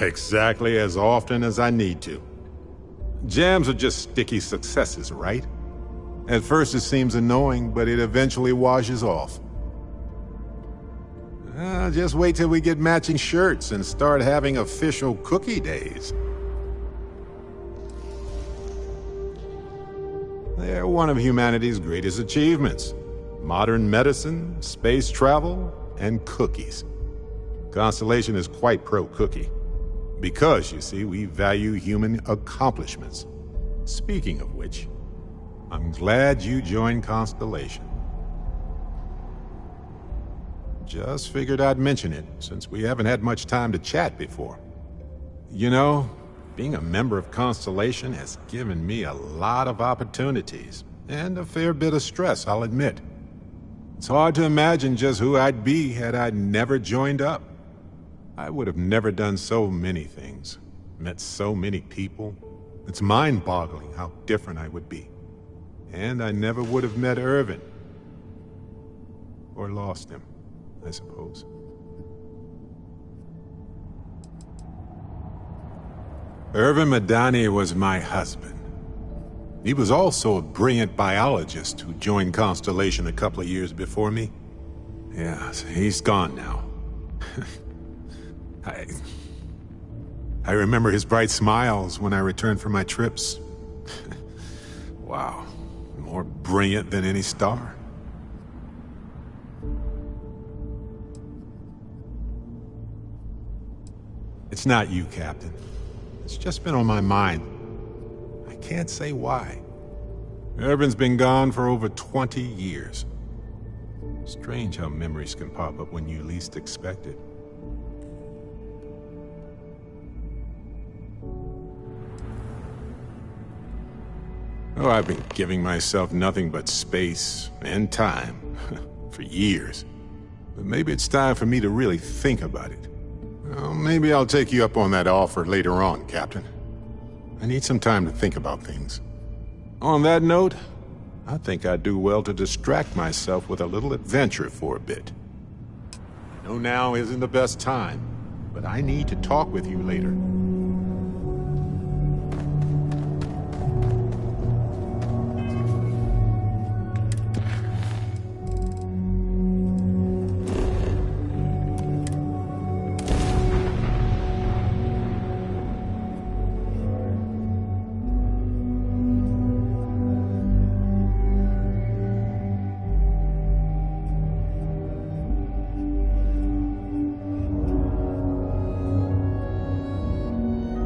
Speaker 20: Exactly as often as I need to. Jams are just sticky successes, right? At first it seems annoying, but it eventually washes off. Just wait till we get matching shirts and start having official cookie days. They're one of humanity's greatest achievements. Modern medicine, space travel, and cookies. Constellation is quite pro-cookie. Because, you see, we value human accomplishments. Speaking of which, I'm glad you joined Constellation. Just figured I'd mention it, since we haven't had much time to chat before. You know, being a member of Constellation has given me a lot of opportunities, and a fair bit of stress, I'll admit. It's hard to imagine just who I'd be had I never joined up. I would have never done so many things, met so many people. It's mind-boggling how different I would be. And I never would have met Irvin. Or lost him, I suppose. Irvin Madani was my husband. He was also a brilliant biologist who joined Constellation a couple of years before me. Yeah, he's gone now. I remember his bright smiles when I returned from my trips. Wow, more brilliant than any star. It's not you, Captain. It's just been on my mind. I can't say why. Irvin's been gone for over 20 years. Strange how memories can pop up when you least expect it. Oh, I've been giving myself nothing but space and time for years. But maybe it's time for me to really think about it. Well, maybe I'll take you up on that offer later on, Captain. I need some time to think about things. On that note, I think I'd do well to distract myself with a little adventure for a bit. I know now isn't the best time, but I need to talk with you later.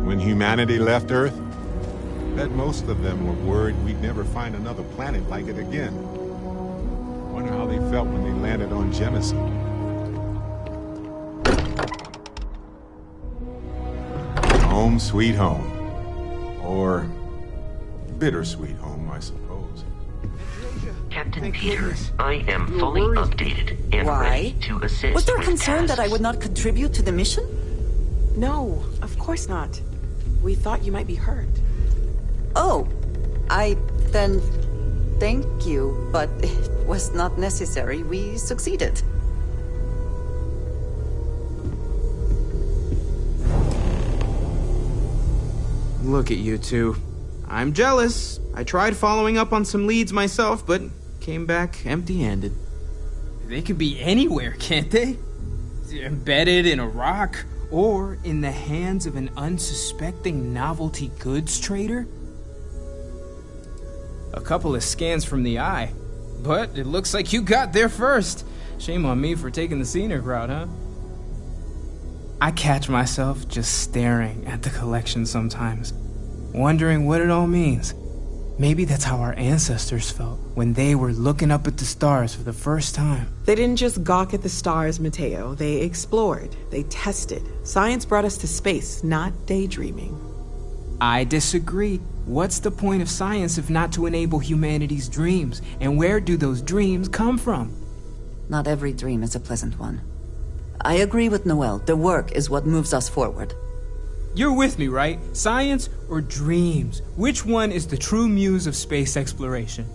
Speaker 20: When humanity left Earth, I bet most of them were worried we'd never find another planet like it again. Wonder how they felt when they landed on Genesis. Home sweet home. Or bittersweet home, I suppose.
Speaker 13: Captain Peters, I am fully updated and ready to assist.
Speaker 18: Was there
Speaker 13: with
Speaker 18: concern
Speaker 13: tasks.
Speaker 18: that I would not contribute to the mission?
Speaker 9: No, of course not. We thought you might be hurt.
Speaker 18: Oh, then thank you, but it was not necessary. We succeeded.
Speaker 22: Look at you two. I'm jealous. I tried following up on some leads myself, but came back empty-handed.
Speaker 23: They could be anywhere, can't they? Embedded in a rock, or in the hands of an unsuspecting novelty goods trader? A couple of scans from the eye, but it looks like you got there first. Shame on me for taking the scenic route, huh? I catch myself just staring at the collection sometimes, wondering what it all means. Maybe that's how our ancestors felt when they were looking up at the stars for the first time.
Speaker 9: They didn't just gawk at the stars, Mateo. They explored. They tested. Science brought us to space, not daydreaming.
Speaker 23: I disagree. What's the point of science if not to enable humanity's dreams? And where do those dreams come from?
Speaker 18: Not every dream is a pleasant one. I agree with Noel. The work is what moves us forward.
Speaker 23: You're with me, right? Science or dreams? Which one is the true muse of space exploration?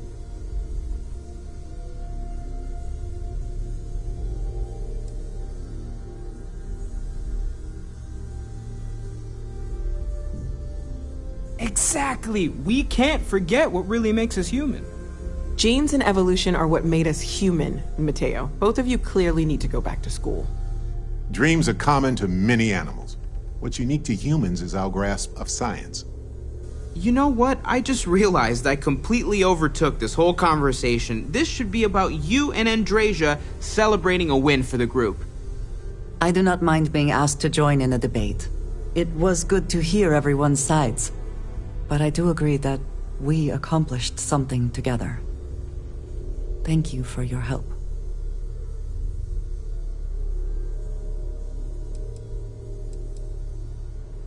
Speaker 23: Exactly. We can't forget what really makes us human.
Speaker 9: Genes and evolution are what made us human, Mateo. Both of you clearly need to go back to school.
Speaker 20: Dreams are common to many animals. What's unique to humans is our grasp of science.
Speaker 22: You know what? I just realized I completely overtook this whole conversation. This should be about you and Andrasia celebrating a win for the group.
Speaker 18: I do not mind being asked to join in a debate. It was good to hear everyone's sides. But I do agree that We accomplished something together. Thank you for your help.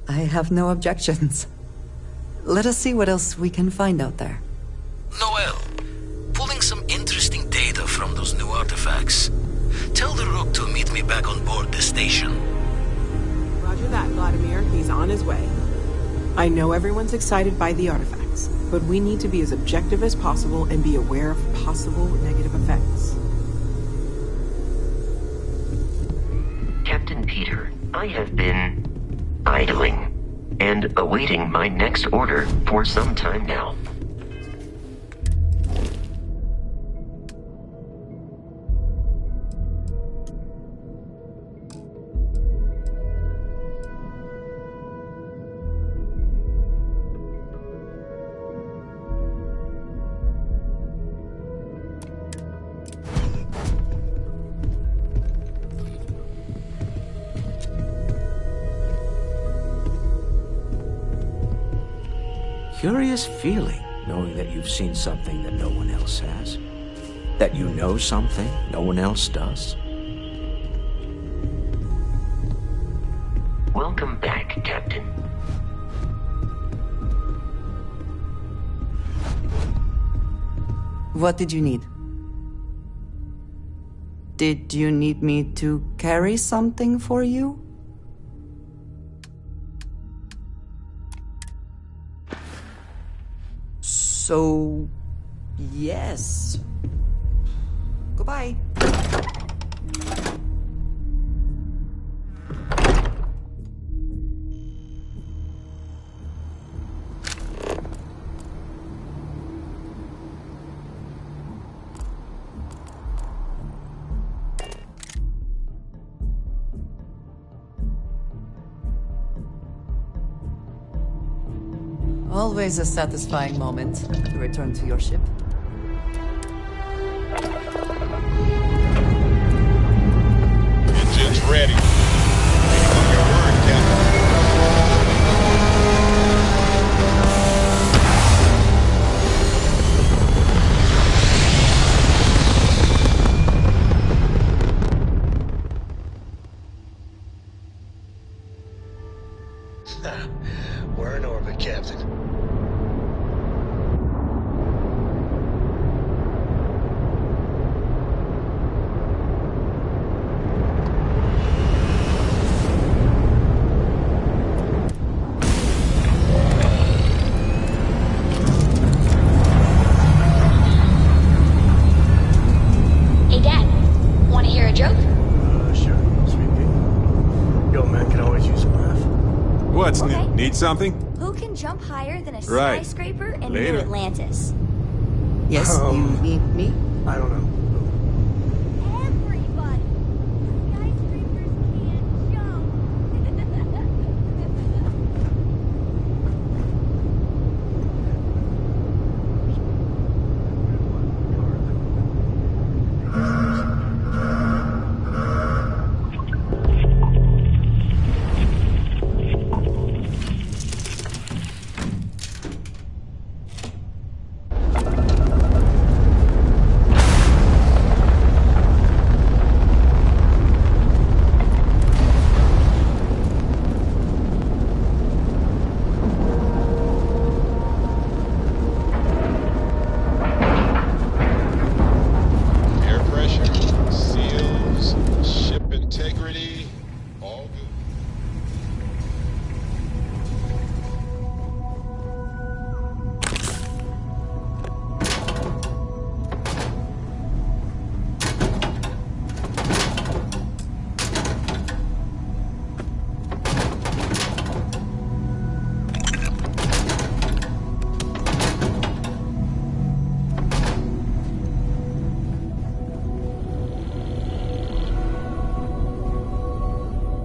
Speaker 18: I have no objections. Let us see what else we can find out there.
Speaker 14: Noel, pulling some interesting data from those new artifacts. Tell the Rook to meet me back on board the station.
Speaker 9: Roger that, Vladimir. He's on his way. I know everyone's excited by the artifacts, but we need to be as objective as possible and be aware of possible negative effects.
Speaker 13: Captain Peter, I have been idling and awaiting my next order for some time now.
Speaker 8: Curious feeling, knowing that you've seen something that no one else has. That you know something no one else does.
Speaker 13: Welcome back, Captain.
Speaker 18: What did you need? Did you need me to carry something for you? So, yes. Goodbye. Always a satisfying moment to return to your ship.
Speaker 21: Engine's ready. On your word,
Speaker 3: Captain. We're in orbit, Captain.
Speaker 4: Hey, Dad. Want to hear a joke?
Speaker 1: Sure, sweet pea. Yo, man, can always use a laugh.
Speaker 20: What's
Speaker 4: Okay.
Speaker 20: new? Need something?
Speaker 4: Who can jump higher than a
Speaker 20: Right.
Speaker 4: skyscraper in
Speaker 20: Later.
Speaker 4: New Atlantis?
Speaker 18: Yes, you need me?
Speaker 1: I don't know.
Speaker 4: Everybody. Skyscrapers can't jump.
Speaker 21: air pressure, seals, ship integrity, all good.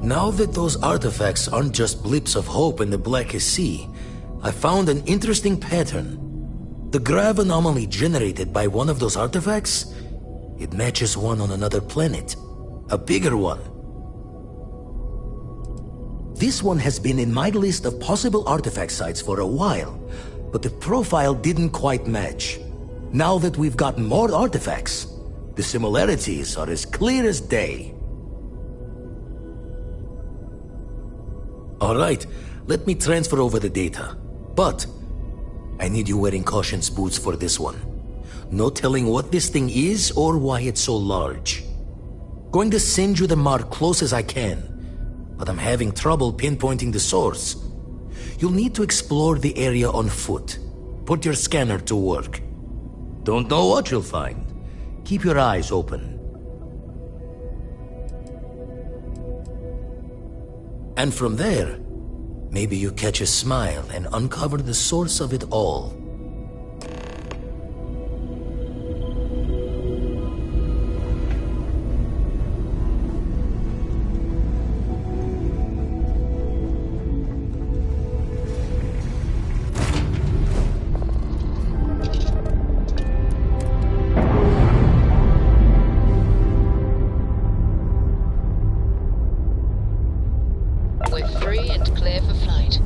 Speaker 14: Now that those artifacts aren't just blips of hope in the Blackest Sea, I found an interesting pattern. The grav anomaly generated by one of those artifacts, it matches one on another planet. A bigger one. This one has been in my list of possible artifact sites for a while, but the profile didn't quite match. Now that we've gotten more artifacts, the similarities are as clear as day. All right, let me transfer over the data. But I need you wearing caution's boots for this one. No telling what this thing is or why it's so large. Going to send you the mark close as I can, but I'm having trouble pinpointing the source. You'll need to explore the area on foot. Put your scanner to work. Don't know what you'll find. Keep your eyes open. And from there, maybe you catch a smile and uncover the source of it all.
Speaker 10: We're free and clear for flight.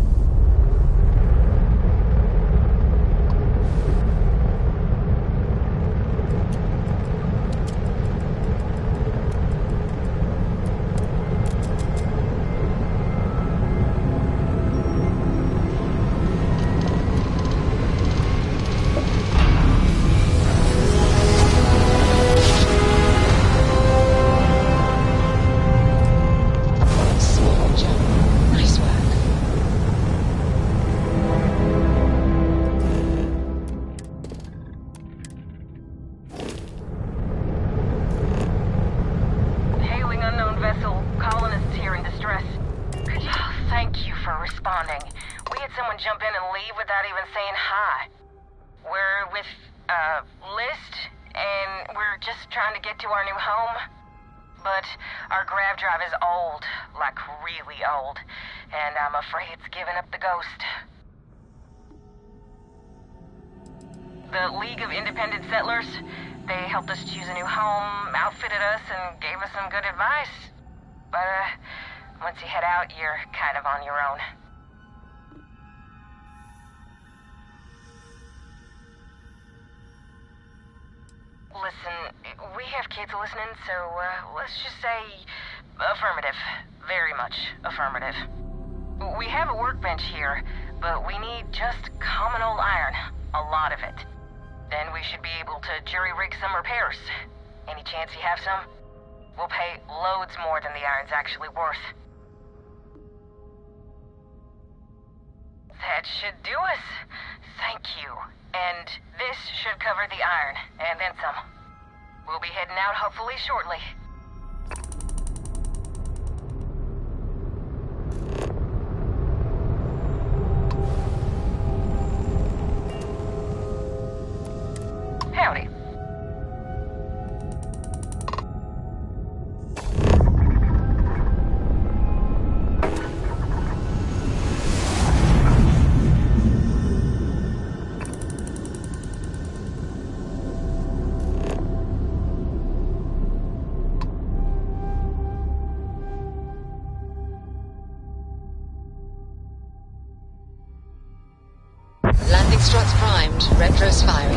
Speaker 11: The League of Independent Settlers, they helped us choose a new home, outfitted us, and gave us some good advice. But, once you head out, you're kind of on your own. Listen, we have kids listening, so, let's just say affirmative. Very much affirmative. We have a workbench here, but we need just common old iron. A lot of it. Then we should be able to jury-rig some repairs. Any chance you have some? We'll pay loads more than the iron's actually worth. That should do us. Thank you. And this should cover the iron, and then some. We'll be heading out hopefully shortly. Howdy.
Speaker 10: Landing struts primed, retros firing.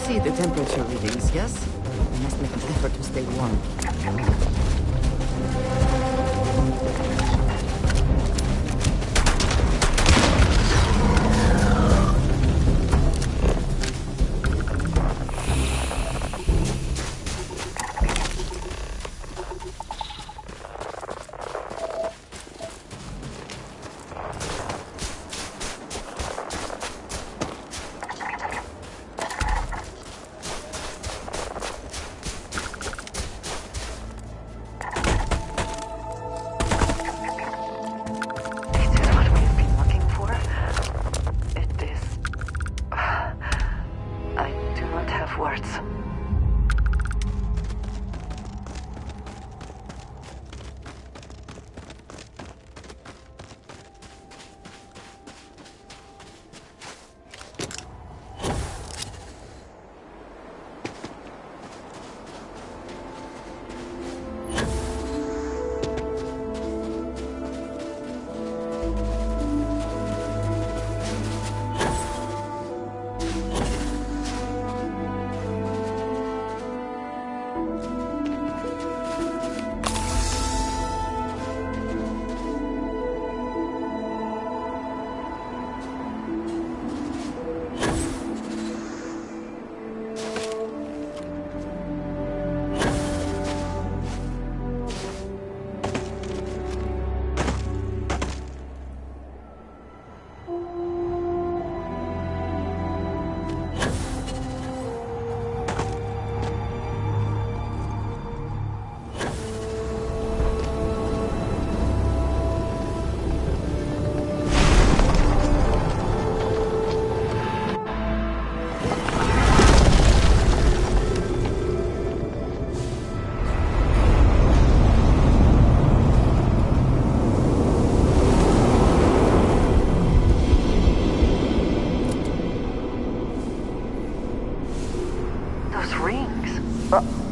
Speaker 18: see the temperature readings, yes? I must make an effort to stay warm.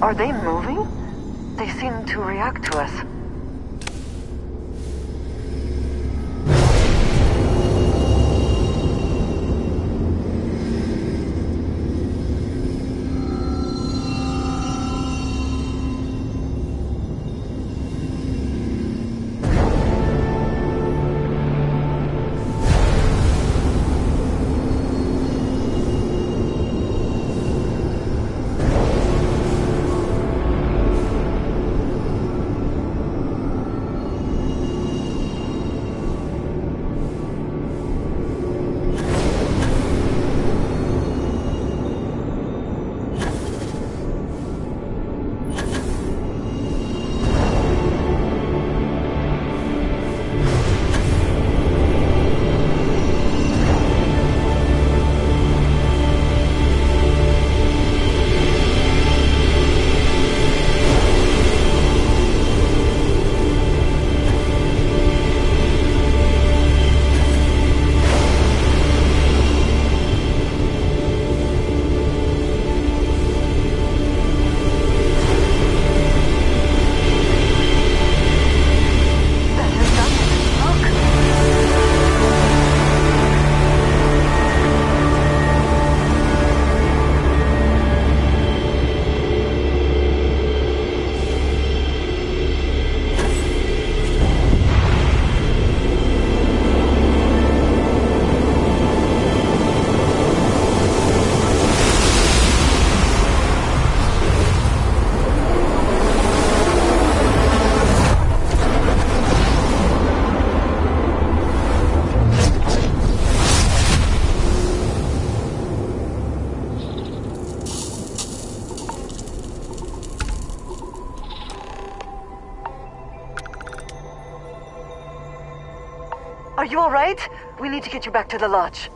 Speaker 2: Are they moving? They seem to react to us. Are you alright? We need to get you back to the lodge.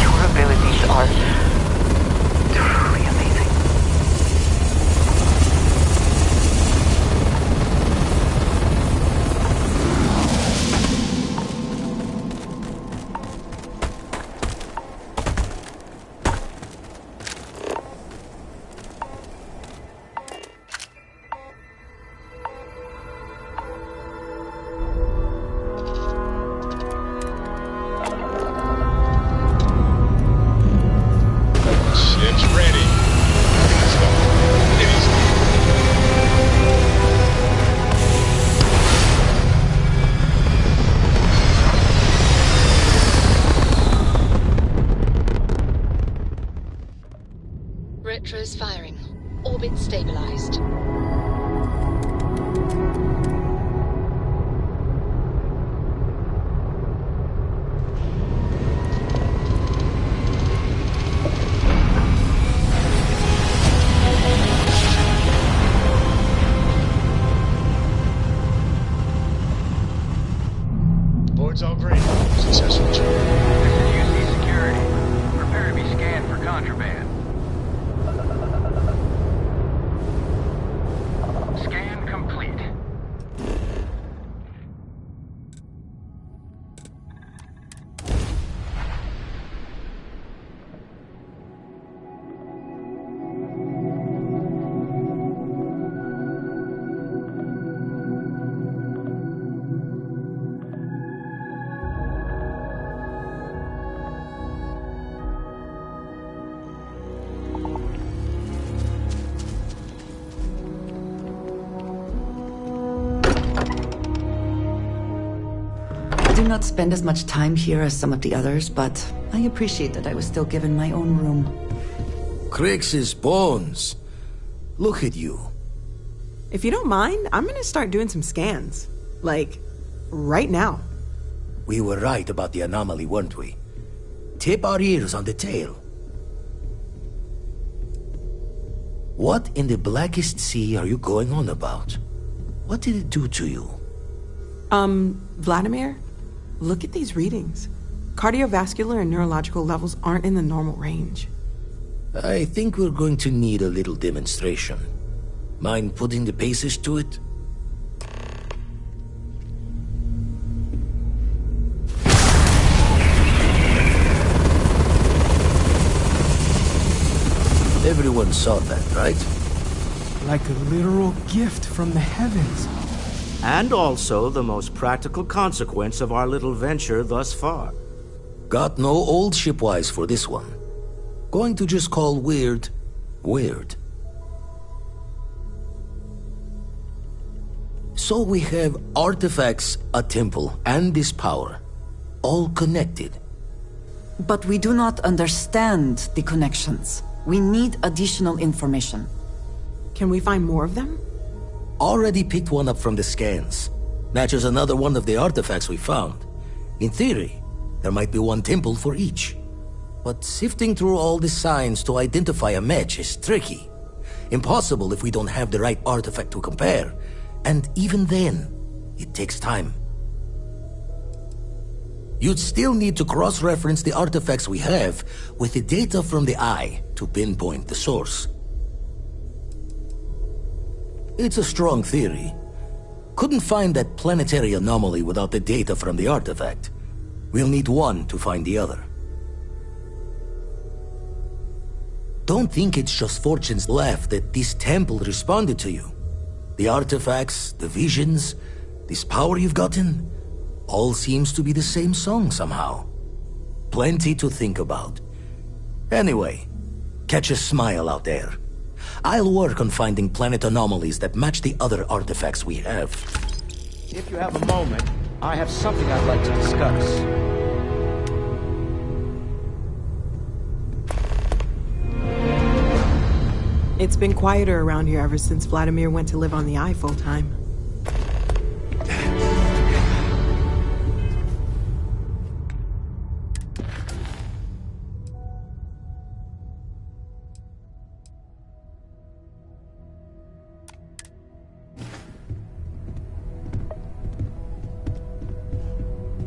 Speaker 2: Your abilities are truly amazing.
Speaker 10: been stabilized.
Speaker 3: Board's all green. Successful job.
Speaker 7: This is UC Security. Prepare to be scanned for contraband. Scan complete.
Speaker 18: I do not spend as much time here as some of the others, but I appreciate that I was still given my own room.
Speaker 14: Crix's bones. Look at you.
Speaker 9: If you don't mind, I'm gonna start doing some scans. Like, right now.
Speaker 14: We were right about the anomaly, weren't we? Tip our ears on the tail. What in the blackest sea are you going on about? What did it do to you?
Speaker 9: Vladimir, look at these readings. Cardiovascular and neurological levels aren't in the normal range.
Speaker 14: I think we're going to need a little demonstration. Mind putting the paces to it? Everyone saw that, right?
Speaker 23: Like a literal gift from the heavens.
Speaker 8: And also the most practical consequence of our little venture thus far.
Speaker 14: Got no old shipwise for this one. Going to just call weird, weird. So we have artifacts, a temple, and this power. All connected.
Speaker 18: But we do not understand the connections. We need additional information.
Speaker 9: Can we find more of them?
Speaker 14: Already picked one up from the scans. Matches another one of the artifacts we found. In theory, there might be one temple for each. But sifting through all the signs to identify a match is tricky. Impossible if we don't have the right artifact to compare. And even then, it takes time. You'd still need to cross-reference the artifacts we have with the data from the eye to pinpoint the source. It's a strong theory. Couldn't find that planetary anomaly without the data from the artifact. We'll need one to find the other. Don't think it's just Fortune's laugh that this temple responded to you. The artifacts, the visions, this power you've gotten, all seems to be the same song somehow. Plenty to think about. Anyway, catch a smile out there. I'll work on finding planet anomalies that match the other artifacts we have.
Speaker 8: If you have a moment, I have something I'd like to discuss.
Speaker 9: It's been quieter around here ever since Vladimir went to live on the Eye full-time.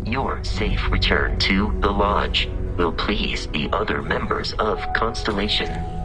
Speaker 13: Your safe return to the Lodge will please the other members of Constellation.